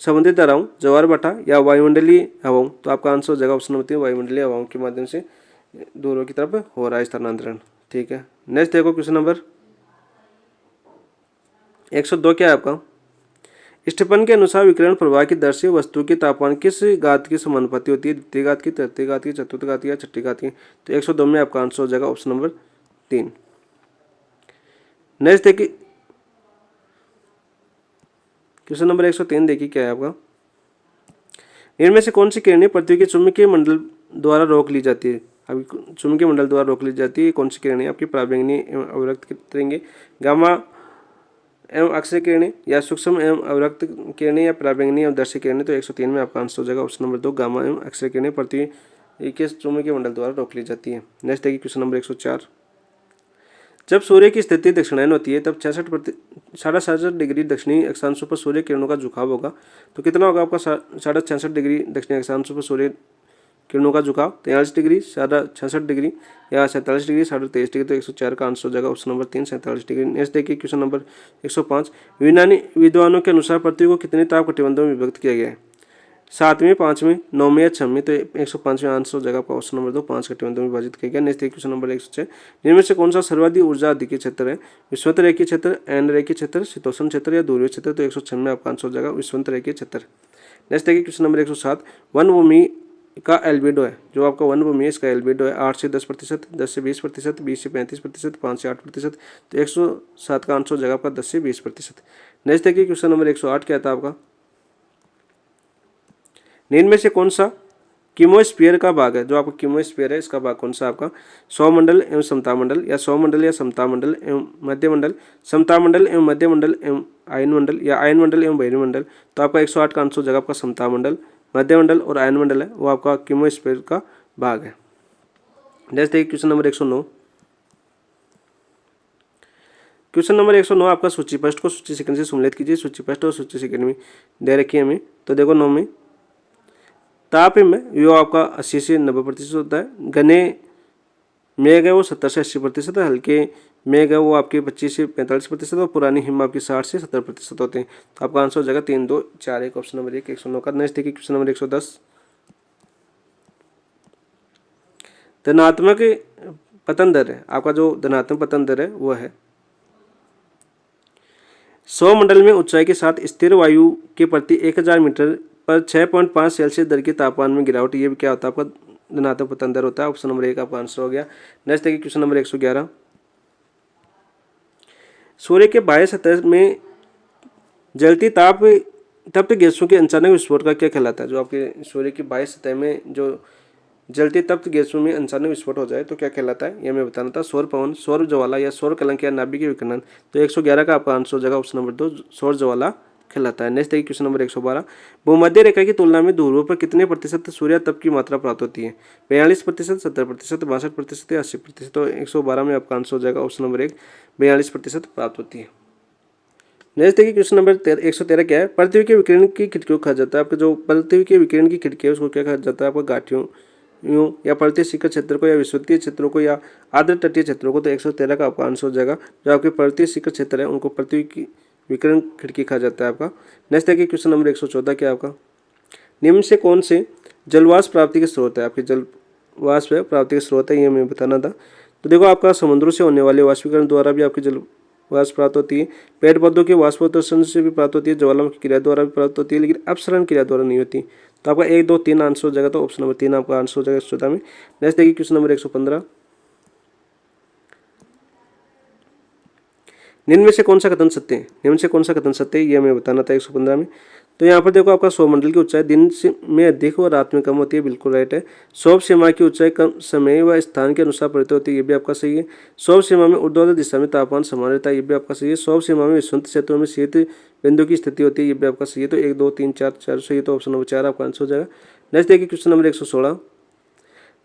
समुद्री धाराओं, ज्वार भाटा या वायुमंडलीय हवाओं। तो आपका आंसर हो जाएगा ऑप्शन नंबर 3, वायुमंडलीय हवाओं के माध्यम से दूरों की तरफ हो रहा है स्थानांतरण। ठीक है, नेक्स्ट देखो क्वेश्चन नंबर 102 क्या है आपका, स्टीफन के अनुसार विकिरण प्रवाह की दर से वस्तु के तापमान किस घात की समानुपाती होती है, द्वितीय घात की, तृतीय घात की, चतुर्थ घात की या छठी घात की। तो 102 में आपका आंसर हो जाएगा ऑप्शन नंबर 3। नेक्स्ट देखिए क्वेश्चन नंबर 103 देखिए क्या है आपका, इनमें से कौन सी किरणें पृथ्वी के चुंबकीय मंडल द्वारा रोक ली जाती है। आपकी चुंबकीय मंडल द्वारा रोक ली जाती है। कौन सी किरणें आपकी पराबैंगनी एवं अवरक्त करेंगे, गामा एवं अक्षय किरणें या सूक्ष्म एवं अवरक्त किरणें या पराबैंगनी एवं दर्शी किरणें। तो 103 में आपका आंसर हो जाएगा ऑप्शन नंबर 2 गामा एवं अक्षय किरणें पृथ्वी के चुंबकीय मंडल द्वारा रोक ली जाती है। नेक्स्ट देखिए क्वेश्चन नंबर 104। जब सूर्य की स्थिति दक्षिणायन होती है तब 66.66 डिग्री दक्षिणी अक्षांशों पर सूर्य किरणों का झुकाव होगा। तो कितना होगा आपका 66.66 डिग्री दक्षिणी अक्षांशों पर सूर्य किरणों का झुकाव, 43 डिग्री, 66 डिग्री या 47 डिग्री, 23.5 डिग्री। तो 104 का आंसर हो जाएगा ऑप्शन नंबर 3 47 डिग्री। नेक्स्ट देखिए क्वेश्चन नंबर 105। यूनानी विद्वानों के अनुसार पृथ्वी को कितने ताप कटिबंधों में विभक्त किया गया है, 7वें, 5वें, 9वें या 6वें। तो 105वें आंसर हो जाएगा आपका ऑप्शन नंबर 2 5 कटिबंधों में विभाजित किया गया। Next question number 106। जिनमें से कौन सा सर्वाधिक ऊर्जा अधिक क्षेत्र है, विषुवत रेखीय क्षेत्र, एन रेखीय क्षेत्र, शीतोष्ण क्षेत्र या ध्रुवीय क्षेत्र। तो 106 में आपका आंसर हो जाएगा विषुवत रेखीय क्षेत्र। नेक्स्ट देखिए क्वेश्चन नंबर 107। वन भूमि का एल्बिडो है, जो आपका वन भूमि है इसका एल्बिडो है 8 से 10%, 10 से 20%, 20 से 35%, 5 से 8%। तो 107 का आंसर हो जाएगा आपका 10 से 20%। नेक्स्ट देखिए क्वेश्चन नंबर 108 क्या था आपका, निम्न में से कौन सा कीमोस्फीयर का भाग है, जो आपका कीमोस्फीयर है इसका भाग कौन सा आपका, सौमंडल एवं समतामंडल या सौमंडल या समतामंडल एवं मध्यमंडल, समतामंडल एवं मध्यमंडल एवं आयनमंडल या आयनमंडल एवं बहिर्मंडल। तो आपका 108 का आंसर हो जाएगा आपका समतामंडल, मध्यमंडल और आयनमंडल है वो आपका कीमोस्फीयर का भाग है। नेक्स्ट देखिए क्वेश्चन नंबर 109। क्वेश्चन नंबर 109 आपका सूची फर्स्ट को सूची सेकंड से सम्मिलित कीजिए। सूची फर्स्ट और सूची सेकंड में दे रखी है हमें। तो देखो 9 में ताप में यो आपका 80 से 90% होता है, घने मेघ है वो 70 से 80% है, हल्के मेघ है वो आपके 25 से 45% और पुरानी हिम आपकी 60 से 70% होते हैं। तो आपका आंसर हो जाएगा 3 2 4 1 ऑप्शन नंबर 1 109 का। नेक्स्ट देखिए क्वेश्चन नंबर 110। धनात्मक पतन दर है आपका, जो धनात्मक पतन दर है वो है सौमंडल में ऊंचाई के साथ स्थिर वायु के प्रति 1000 मीटर पर 6.5 सेल्सियस दर के तापमान में गिरावट। ये भी क्या होता है आपका धनात्मक पतन दर होता है। ऑप्शन नंबर 1 आपका आंसर हो गया। नेक्स्ट देखिए क्वेश्चन नंबर 111। सूर्य के बाह्य सतह में जलती तप्त गैसों के अचानक विस्फोट का क्या कहलाता है, जो आपके सूर्य की बाह्य सतह में जो जलती तप्त गैसों में अचानक विस्फोट हो जाए तो क्या कहलाता है, ये मैं बताना था। सौर पवन, सौर ज्वाला या सौर कलंक या नाभिकीय विकिरण। तो 111 का आपका आंसर हो जाएगा ऑप्शन नंबर 2 सौर ज्वाला कहलाता है। नेक्स्ट देखिए क्वेश्चन नंबर 112। भूमध्य रेखा की तुलना में ध्रुवों पर कितने प्रतिशत सूर्य तप की मात्रा प्राप्त होती है, 42%, 70%, 62% या 80%। तो 112 में आपका आंसर हो जाएगा ऑप्शन नंबर 1 42% प्राप्त होती है। नेक्स्ट देखिए क्वेश्चन नंबर 113 क्या है, पृथ्वी के विकिरण की खिड़कियों को कहा जाता है आपका, जो पृथ्वी के विकिरण की खिड़की है उसको क्या कहा जाता है आपका, गाठियों या पर्वतीय शिखर क्षेत्र को या विषुवतीय क्षेत्रों को या आर्द्र तटीय क्षेत्रों को। तो 113 का आपका आंसर हो जाएगा, जो आपके पर्वतीय शिखर क्षेत्र है उनको पृथ्वी की विकिरण खिड़की कहा जाता है आपका। नेक्स्ट देखिए क्वेश्चन नंबर 114 क्या आपका, निम्न से कौन से जलवाष्प प्राप्ति के स्रोत है, आपके जलवाष्प प्राप्ति के स्रोत है, ये हमें बताना था। तो देखो आपका समुद्रों से होने वाले वाष्पीकरण द्वारा भी आपकी जलवाष्प प्राप्त होती है, पेड़ पौधों के वाष्पोत्सर्जन से भी प्राप्त होती है, ज्वालामुखी क्रिया द्वारा भी प्राप्त होती है, लेकिन अपसरण क्रिया द्वारा नहीं होती। तो आपका 1 2 3 आंसर हो जाएगा। तो ऑप्शन नंबर 3 आपका आंसर हो जाएगा 114 में। नेक्स्ट देखिए क्वेश्चन नंबर 115। निम्न में से कौन सा कथन सत्य है, निम्न से कौन सा कथन सत्य है, ये हमें बताना था 115 में। तो यहाँ पर देखो आपका सौरमंडल की ऊंचाई दिन में अधिक और रात में कम होती है, बिल्कुल राइट है। सौर सीमा की ऊंचाई कम समय व स्थान के अनुसार परिवर्तित होती है, ये भी आपका सही है। सौर सीमा में ऊर्ध्वाधर दिशा में तापमान समान रहता है, ये भी आपका सही है। सौर सीमा में विषुवत क्षेत्रों में शीत बिंदु की स्थिति होती है, ये भी आपका सही है। तो 1 2 3 4 4 सही है। तो ऑप्शन नंबर 4 आपका आंसर हो जाएगा। नेक्स्ट देखिए क्वेश्चन नंबर 116।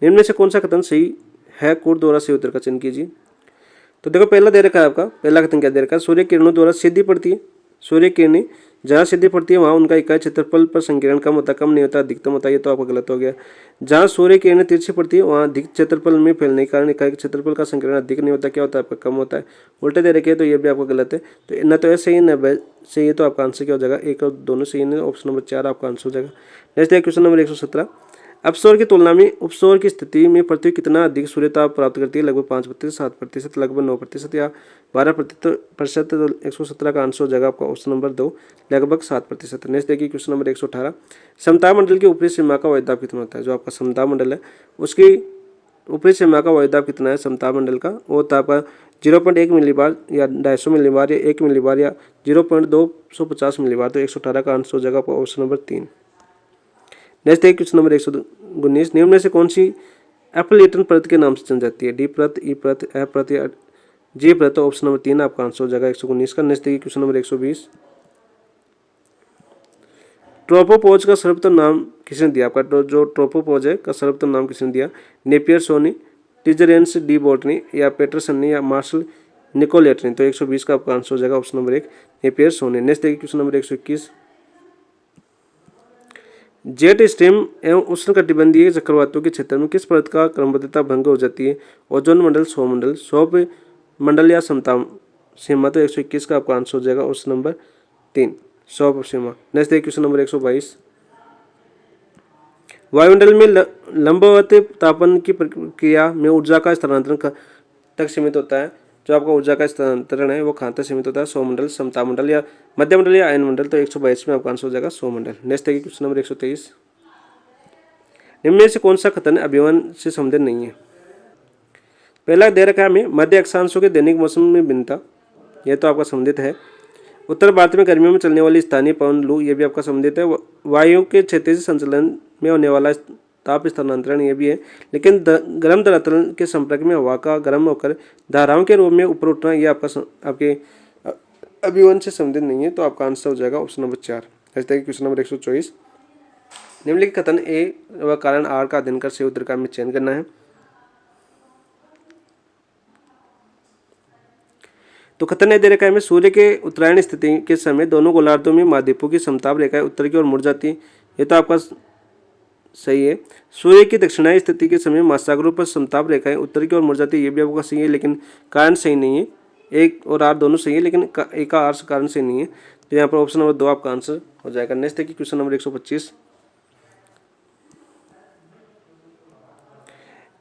निम्न में से कौन सा कथन सही है, कोड द्वारा सही उत्तर का चयन कीजिए। तो देखो पहला दे रखा है आपका, पहला कथन क्या दे रखा है, सूर्य किरणों द्वारा सीधी पड़ती है, सूर्य किरणें जहाँ सीधी पड़ती है वहाँ उनका इकाई क्षेत्रफल पर संकीर्ण कम होता है, कम नहीं होता, अधिकतम होता है, ये तो आपका गलत हो गया। जहाँ सूर्य किरणें तिरछी पड़ती है वहाँ अधिक क्षेत्रफल में फैलने के कारण इकाई क्षेत्रफल का संकीर्ण अधिक नहीं होता, क्या होता है आपका कम होता है। उल्टे दे रखे हैं तो ये भी आपका गलत है। तो न तो ऐसे ही न सही है, तो आपका आंसर क्या हो जाएगा, एक और दोनों सही है। ऑप्शन नंबर 4 आपका आंसर हो जाएगा। नेक्स्ट है क्वेश्चन नंबर 117। अपसौर की तुलना में उपसौर की स्थिति में पृथ्वी कितना अधिक सूर्य ताप प्राप्त करती है, लगभग 5%, 7%, लगभग 9% या 12%। तो 117 का आंसर हो जाएगा आपका ऑप्शन नंबर 2 लगभग 7%। नेक्स्ट देखिए क्वेश्चन नंबर 118। समताप मंडल की ऊपरी सीमा का वायुदाब कितना होता है, जो आपका समताप मंडल है उसकी ऊपरी सीमा का वायुदाब कितना है समताप मंडल का, वो होता है आपका 0.1 मिलीबार या 250 मिलीबार या 1 मिलीबार या 0.250 मिलीबार। तो 118 का आंसर हो जाएगा आपका ऑप्शन नंबर 3। नेक्स्ट है क्वेश्चन नंबर 119। निम्न में से कौन सी एफिलिएटन परत के नाम से जानी जाती है? डी परत, ई परत, एफ परत या जी परत। ऑप्शन नंबर 3 आपका आंसर हो जाएगा 119 का। नेक्स्ट देखिए क्वेश्चन नंबर 120। ट्रोपोपॉज का सर्वोत्तम नाम किसने दिया? आपका जो ट्रोपोपॉज है का सर्वोत्तम नाम किसने दिया? नेपियर सोनी, टिजरेंस डी बोटनी या पेटरसन ने या मार्शल निकोलेट ने? तो 120 का आपका आंसर हो जाएगा option number 1 Napier Sony. Next देखिए क्वेश्चन नंबर 121। जेट स्ट्रीम एवं उष्णकटिबंधीय चक्रवातों के क्षेत्र में किस परत का क्रमबद्धता भंग हो जाती है? ओजोन मंडल, सौरमंडल, सौर मंडल या समता सीमा? तो 121 का आपका आंसर हो जाएगा ऑप्शन नंबर 3 सौर सीमा। नेक्स्ट देखिए क्वेश्चन नंबर 122। वायुमंडल में लंबवत तापन की प्रक्रिया में ऊर्जा का स्थानांतरण तक सीमित होता है। जो आपका ऊर्जा का स्थानांतरण है वो कहाँ तक सीमित होता है? सौरमंडल, समता मंडल या मध्य मंडल या आयनमंडल? तो 122 में आपका आंसर हो जाएगा सौरमंडल। नेक्स्ट देखिए क्वेश्चन नंबर 123। निम्न में से कौन सा कथन अभिमान से संबंधित नहीं है? पहला दे रखा है हमें मध्य अक्षांशों के दैनिक मौसम में भिन्नता, यह तो आपका संबंधित है। उत्तर भारत में गर्मियों में चलने वाली स्थानीय पवन लू, ये भी आपका संबंधित है। वायु के क्षेत्रीय संचलन में होने वाला ताप स्थानांतरण, ये भी है। लेकिन गर्म धरातल के संपर्क में हवा का गर्म होकर धाराओं के रूप में ऊपर उठना, ये आपके अभिवन से संबंधित नहीं है। तो आपका आंसर हो जाएगा ऑप्शन नंबर 4। ऐसे देखिए क्वेश्चन नंबर 124। निम्नलिखित कथन ए व कारण आर का अध्ययन कर सही उत्तर का में चयन करना है। तो कथन ने दे रखा है हमें सूर्य के उत्तरायण स्थिति के समय दोनों गोलार्धों में महाद्वीपों की समताप रेखाएं उत्तर की ओर मुड़ जाती है, ये तो आपका सही है। सूर्य की दक्षिणायन स्थिति के समय महासागरों पर समताप रेखाएं उत्तर की ओर मुड़ जाती है, ये भी आपका सही है, लेकिन कारण सही नहीं है। एक और आर दोनों सही है, लेकिन एक का आर कारण सही नहीं है। तो यहाँ पर ऑप्शन नंबर 2 आपका आंसर हो जाएगा। नेक्स्ट देखिए क्वेश्चन नंबर 125।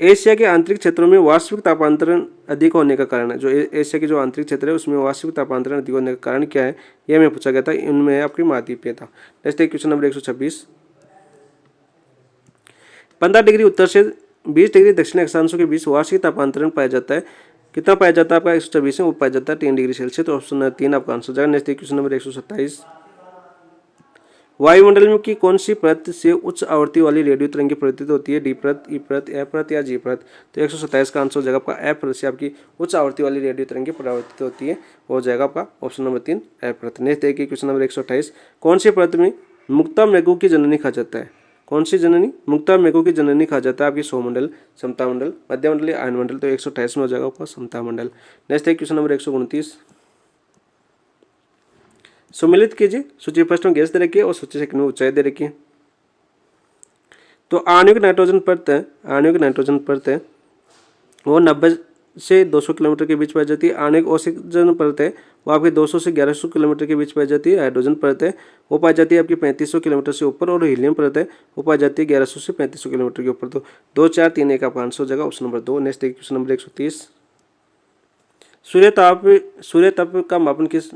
एशिया के आंतरिक क्षेत्रों में वास्तविक तापांतरण अधिक होने का कारण है? जो एशिया के जो आंतरिक क्षेत्र है उसमें वास्तविक तापांतरण अधिक होने का कारण क्या है, यह हमें पूछा गया था। इनमें आपकी महाद्वीपीयता। नेक्स्ट देखिए क्वेश्चन नंबर 126। 15 डिग्री उत्तर से 20 डिग्री दक्षिण अक्षांशों के बीच वार्षिक तापांतरण पाया जाता है, कितना पाया जाता है? आपका 124 में वो पाया जाता है 3 डिग्री सेल्सियस। तो ऑप्शन नंबर 3 आपका आंसर हो जाएगा। नेक्स्ट देखिए क्वेश्चन नंबर 127। वायुमंडल में की कौन सी परत से उच्च आवृत्ति वाली रेडियो तरंगें प्रवर्तित होती है? डी परत, ई परत, एफ परत या जी परत? तो 127 का आंसर हो जाएगा आपका एफ परत से आपकी उच्च आवृत्ति वाली रेडियो तरंगें प्रवर्तित होती है, वो हो जाएगा आपका ऑप्शन नंबर 3 एफ परत। नेक्स्ट देखिए क्वेश्चन नंबर 128। कौन सी परत में मुक्ता मेघों की जननी कहा जाता है? कौन सी जननी? मुक्ता मेघों की जननी कहा जाता है आपकी सौरमंडल, समता मंडल, मध्य मंडल या आयन मंडल? तो 128 में हो जाएगा आपका समता मंडल। नेक्स्ट देखिए क्वेश्चन नंबर 129। सम्मिलित कीजिए, सूची फर्स्ट में गैस दे रखी है और सूची सेकंड में ऊंचाई दे रखी है। तो आणविक नाइट्रोजन परत है वो 90 से 200 किलोमीटर के बीच पाई जाती है। आणविक ऑक्सीजन परत है वो आपके 200 से 1100 किलोमीटर के बीच पाई जाती है। हाइड्रोजन परत है वो पाई जाती है आपकी 3500 किलोमीटर से ऊपर, और हीलियम परत है वो पाई जाती है 1100 से 3500 किलोमीटर के ऊपर। तो 2, 4, 3 एक आपका आंसर हो जाएगा ऑप्शन नंबर 2। नेक्स्ट देखिए क्वेश्चन नंबर 130। सूर्य तप का मापन किस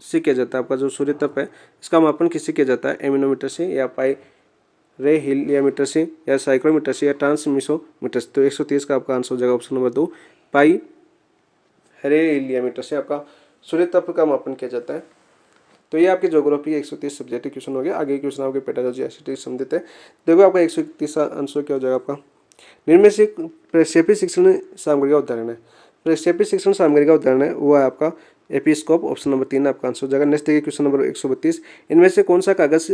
से किया जाता है? आपका जो सूर्य तप है इसका मापन किससे किया जाता है? एमिनोमीटर से या पाई रे हिलियोमीटर से या साइक्रोमीटर से या ट्रांसमिसोमीटर से? तो 130 का आपका आंसर हो जाएगा ऑप्शन नंबर 2 पाई रे हिलियोमीटर से आपका सूर्य तप का मापन किया जाता है। तो ये आपके ज्योग्राफी 130 सब्जेक्टिव क्वेश्चन हो गया। आगे क्वेश्चन आपके पेडागोजी एसटीटी संबंधित है। देखो आपका 131 आंसर क्या हो जाएगा आपका? निम्न से प्रक्षेपित शिक्षण सामग्री का उदाहरण है। प्रक्षेपित शिक्षण सामग्री का उदाहरण है वो है आपका एपिस्कोप। ऑप्शन नंबर 3 आपका आंसर हो जाएगा। नेक्स्ट देखिए क्वेश्चन नंबर 132। इनमें से कौन सा कागज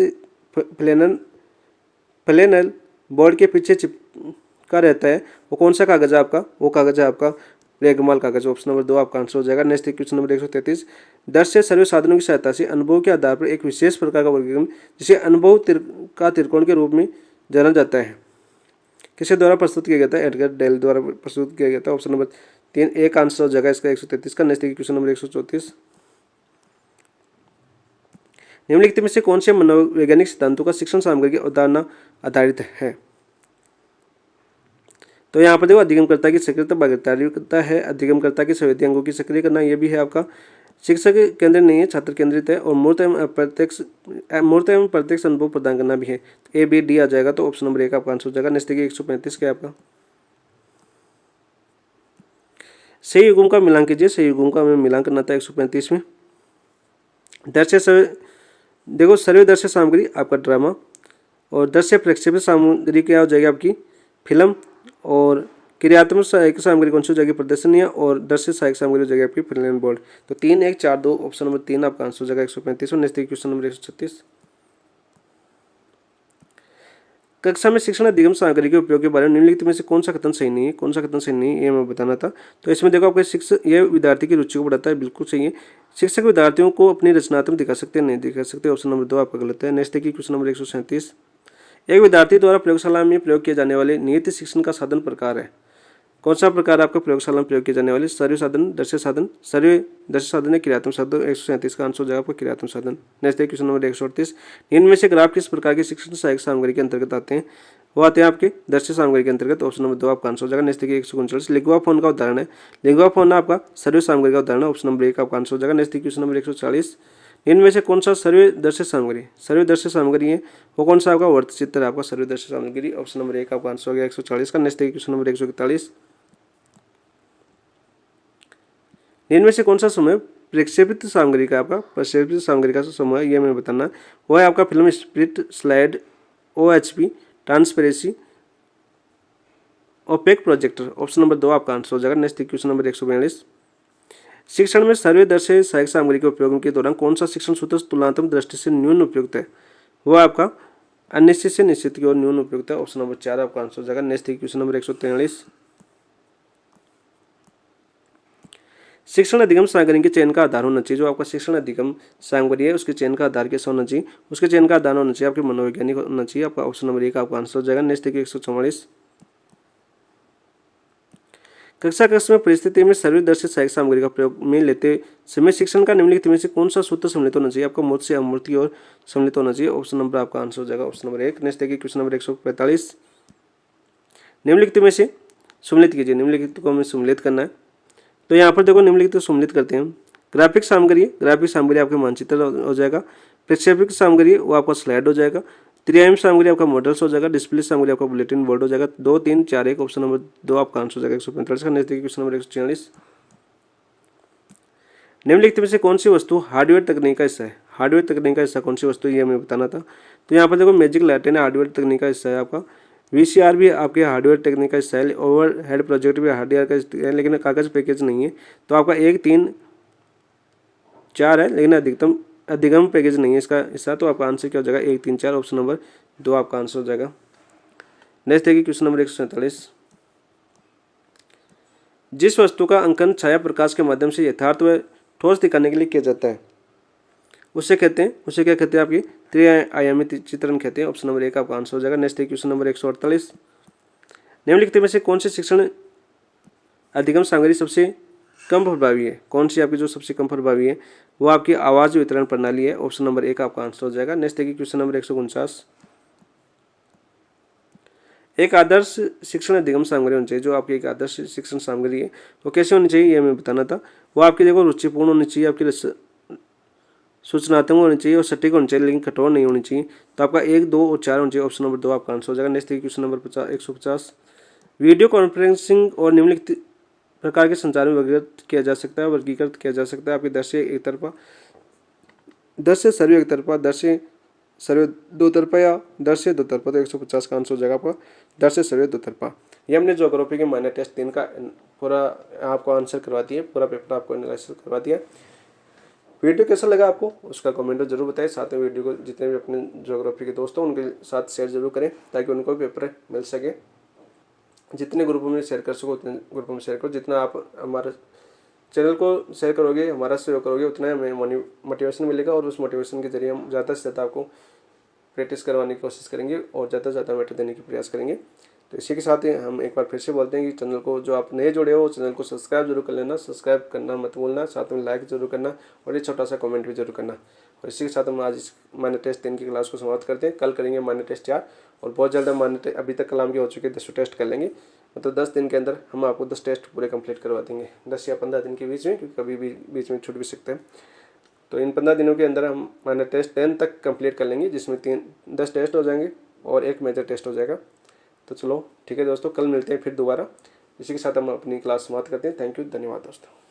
फ्लेनल बोर्ड के पीछे चिपका रहता है? वो कौन सा कागज है आपका? वो कागज है आपका रेगमाल कागज। ऑप्शन नंबर 2 आपका आंसर हो जाएगा। Next question number 133। दृश्य सर्वे साधनों की सहायता से अनुभव के आधार पर एक विशेष प्रकार का वर्गीकरण जिसे अनुभव का त्रिकोण के रूप में जाना जाता है, किसके द्वारा प्रस्तुत किया गया था? एडगर डेल द्वारा प्रस्तुत किया गया था। ऑप्शन नंबर 3 एक आंसर हो जाएगा इसका 133 का। Next question number 134। निम्नलिखित में से कौन से मनोवैज्ञानिक सिद्धांतों का शिक्षण सामग्री की अवधारणा आधारित है? तो यहाँ पर देखो अधिगमकर्ता की सक्रियता भागीदारीता है, अधिगमकर्ता की संवेदी अंगों की सक्रिय करना, ये भी है आपका। शिक्षक केंद्रित नहीं है, छात्र केंद्रित है, और मूर्त एवं प्रत्यक्ष अनुभव प्रदान करना भी है। तो ए बी डी आ जाएगा। तो ऑप्शन नंबर 1 आपका आंसर हो जाएगा। नेक्स्ट देखिए 135 क्या आपका? सही युग्म का मिलान कीजिए। सही युग्म का हमें मिलान करना था 135 में। देखो सर्वे दृश्य सामग्री आपका ड्रामा, और दृश्य प्रक्षेपित सामग्री क्या हो जाएगी आपकी? फिल्म, और क्रियात्मक सहायक सामग्री कौन सी हो जाएगी, प्रदर्शनियाँ, और दृश्य सहायक सामग्री हो जाएगी आपकी फिल्म बोर्ड। तो 3 1 4 2 ऑप्शन नंबर 3 आपका आंसर हो जाएगा 135। और नेक्स्ट क्वेश्चन नंबर 136, कक्षा में शिक्षण अधिगम सामग्री के उपयोग के बारे में निम्नलिखित में से कौन सा कथन सही नहीं है, कौन सा कथन सही नहीं है ये मैं बताना था। तो इसमें देखो आपके शिक्षक ये विद्यार्थी की रुचि को बढ़ाता है, बिल्कुल सही है। शिक्षक विद्यार्थियों को अपनी रचनात्मक दिखा सकते हैं, नहीं दिखा सकते, ऑप्शन नंबर 2 आपका गलत है। नेक्स्ट देखिए क्वेश्चन नंबर 137, एक विद्यार्थी द्वारा प्रयोगशाला में प्रयोग किए जाने वाले नियत शिक्षण का साधन प्रकार है, कौन सा प्रकार आपका प्रयोगशाला में प्रयोग किए जाने वाले, सर्वे साधन, दृश्य साधन, सर्वे दृश्य साधन है, क्रियात्मक साधन। 137 का आंसर हो जाएगा आपका क्रियात्मक साधन। नेक्स्ट है क्वेश्चन नंबर 138, इनमें से ग्राफ किस प्रकार के शिक्षण सहायक सामग्री के अंतर्गत आते हैं, वो आते हैं आपके दृश्य सामग्री के अंतर्गत, ऑप्शन नंबर 2 आपका आंसर हो जाएगा। नेक्स्ट देखिए 139, लिगुआ फोन का उदाहरण है, लिगुआ फोन आपका सर्वे सामग्री का उदाहरण है, ऑप्शन नंबर 1 आपका आंसर हो जाएगा। नेक्स्ट क्वेश्चन नंबर 140, इनमें से कौन सा सर्वे दृश्य सामग्री है, वो कौन सा आपका वर्त चित्र है आपका सर्वे दृश्य सामग्री, ऑप्शन नंबर 1 आपका आंसर हो गया 140 का। नेक्स्ट क्वेश्चन नंबर 141, इनमें से कौन सा समूह प्रक्षेपित सामग्री का आपका प्रक्षेपित सामग्री का समूह है, ये मैं बताना, वो है आपका film split, slide, OHP, transparency, opaque projector, option number 2 आपका आंसर हो जाएगा। नेक्स्ट क्वेश्चन नंबर 142, शिक्षण में सर्वे दर्शय सहायक सामग्री के उपयोग के दौरान कौन सा शिक्षण सूत्र तुलनात्मक दृष्टि से न्यून उपयुक्त है, वो आपका अनिश्चित से निश्चित की ओर न्यून उपयुक्त है, ऑप्शन नंबर 4 आपका आंसर हो जाएगा। नेक्स्ट क्वेश्चन नंबर 143, शिक्षण अधिगम सामग्री के चयन का आधार होना चाहिए, जो आपका शिक्षण अधिगम सामग्री है उसके चयन का आधार कैसा होना चाहिए, उसके चयन का आधार होना चाहिए आपके मनोवैज्ञानिक होना चाहिए, आपका ऑप्शन नंबर 1 आपका आंसर हो जाएगा। नेक्स्ट देखिए 144, कक्षा में परिस्थिति में सर्वे दर्शित सहायक सामग्री का प्रयोग में लेते समय शिक्षण का निम्नलिखित में से कौन सा सूत्र सम्मिलित होना चाहिए, आपका मूर्त से अमूर्त की ओर सम्मिलित होना चाहिए, ऑप्शन नंबर आपका आंसर हो जाएगा ऑप्शन नंबर 1। नेक्स्ट देखिए क्वेश्चन नंबर 145, निम्नलिखित में से सम्मिलित कीजिए, निम्नलिखित को हमें सम्मिलित करना है। तो यहाँ पर देखो निम्नलिखित को सम्मिलित करते हैं, ग्राफिक सामग्री आपके मानचित्र हो जाएगा, प्रक्षेपित सामग्री वो आपका स्लाइड हो जाएगा, त्रिआयामी सामग्री आपका मॉडल्स हो जाएगा, डिस्प्ले सामग्री आपका बुलेटिन बोर्ड हो जाएगा। 2 3 4 1 ऑप्शन नंबर 2 आपका आंसर हो जाएगा 145 का। नेक्स्ट क्वेश्चन नंबर 146, निम्नलिखित में से कौन सी वस्तु हार्डवेयर तकनीक का हिस्सा है, हार्डवेयर तकनीक का हिस्सा कौन सी वस्तु ये हमें बताना था। तो यहाँ पर देखो मैजिक लैंटर्न हार्डवेयर तकनीक का हिस्सा है आपका, VCR भी आपके हार्डवेयर टेक्निक का हिस्सा है, ओवर हेड प्रोजेक्ट भी हार्डवेयर का हिस्सा है, लेकिन कागज पैकेज नहीं है। तो आपका 1 3 4 है, लेकिन अधिगम पैकेज नहीं है इसका हिस्सा, तो आपका आंसर क्या हो जाएगा 1 3 4 ऑप्शन नंबर 2 आपका आंसर हो जाएगा। नेक्स्ट देखिए क्वेश्चन नंबर 147, जिस वस्तु का अंकन छाया प्रकाश के माध्यम से यथार्थ व ठोस दिखाने के लिए किया जाता है उसे क्या कहते हैं आपकी त्रिआयामी चित्रण कहते हैं, ऑप्शन नंबर 1 आपका आंसर हो जाएगा। नेक्स्ट क्वेश्चन नंबर 148, निम्नलिखित में से कौन से शिक्षण अधिगम सामग्री सबसे कम प्रभावी है, कौन सी आपकी जो सबसे कम प्रभावी है वो आपकी आवाज वितरण प्रणाली है, ऑप्शन नंबर 1 आपका आंसर हो जाएगा। नेक्स्ट देखिए क्वेश्चन नंबर 149, एक आदर्श शिक्षण अधिगम सामग्री होनी चाहिए, जो आपकी एक आदर्श शिक्षण सामग्री है वो कैसे होनी चाहिए ये मैं बताना था। वो आपकी देखो रुचिपूर्ण होनी चाहिए, आपकी सूचनात्मक होनी चाहिए और सटीक होनी चाहिए, लेकिन कठोर नहीं होनी चाहिए। तो आपका 1 2 और 4 होनी चाहिए, ऑप्शन नंबर 2 आपका आंसर हो जाएगा। Next question number 150, video conferencing और निम्नलिखित प्रकार के संचार में वर्गीकृत किया जा सकता है आपके दृश्य एक तरफा, दृश्य सर्वे एक तरफा, दृश्य सर्वे दो तरफा या दृश्य दो तरफा। तो 150 का आंसर हो जाएगा आपका दृश्य सर्वे दो तरफा। ये हमने ज्योग्राफी के माइनर टेस्ट 3 का पूरा आपको आंसर करवा दिया, पूरा पेपर आपको एनालिसिस करवा दिया। वीडियो कैसा लगा आपको उसका कमेंट में जरूर बताएं, साथ में वीडियो को जितने भी अपने ज्योग्राफी के दोस्त हैं उनके साथ शेयर जरूर करें ताकि उनको भी पेपर मिल सके। जितने ग्रुपों में शेयर कर सको उतने ग्रुपों में शेयर करो, जितना आप हमारे चैनल को शेयर करोगे, हमारा सहयोग करोगे, उतना हमें मोटिवेशन मिलेगा और उस मोटिवेशन के जरिए हम ज़्यादा से ज़्यादा आपको प्रैक्टिस करवाने की कोशिश करेंगे और ज़्यादा से ज़्यादा मैटर देने की प्रयास करेंगे। तो इसी के साथ ही हम एक बार फिर से बोलते हैं कि चैनल को जो आप नए जुड़े हो चैनल को सब्सक्राइब जरूर कर लेना, सब्सक्राइब करना मत भूलना, साथ में लाइक जरूर करना और ये छोटा सा कमेंट भी जरूर करना। और इसी के साथ हम आज इस माइनर टेस्ट 3 की क्लास को समाप्त करते हैं। कल करेंगे माइनर टेस्ट 4 और बहुत जल्द हम अभी तक कलाम के हो चुके 10 टेस्ट कर लेंगे। मतलब 10 दिन के अंदर हम आपको 10 टेस्ट पूरे कंप्लीट करवा देंगे, 10 या 15 दिन के बीच में, क्योंकि कभी भी बीच में छूट भी सकते हैं। तो इन 15 दिनों के अंदर हम माइनर टेस्ट 10 तक कंप्लीट कर लेंगे, जिसमें 10 टेस्ट हो जाएंगे और 1 मेजर टेस्ट हो जाएगा। तो चलो ठीक है दोस्तों, कल मिलते हैं फिर दोबारा। इसी के साथ हम अपनी क्लास समाप्त करते हैं। थैंक यू, धन्यवाद दोस्तों।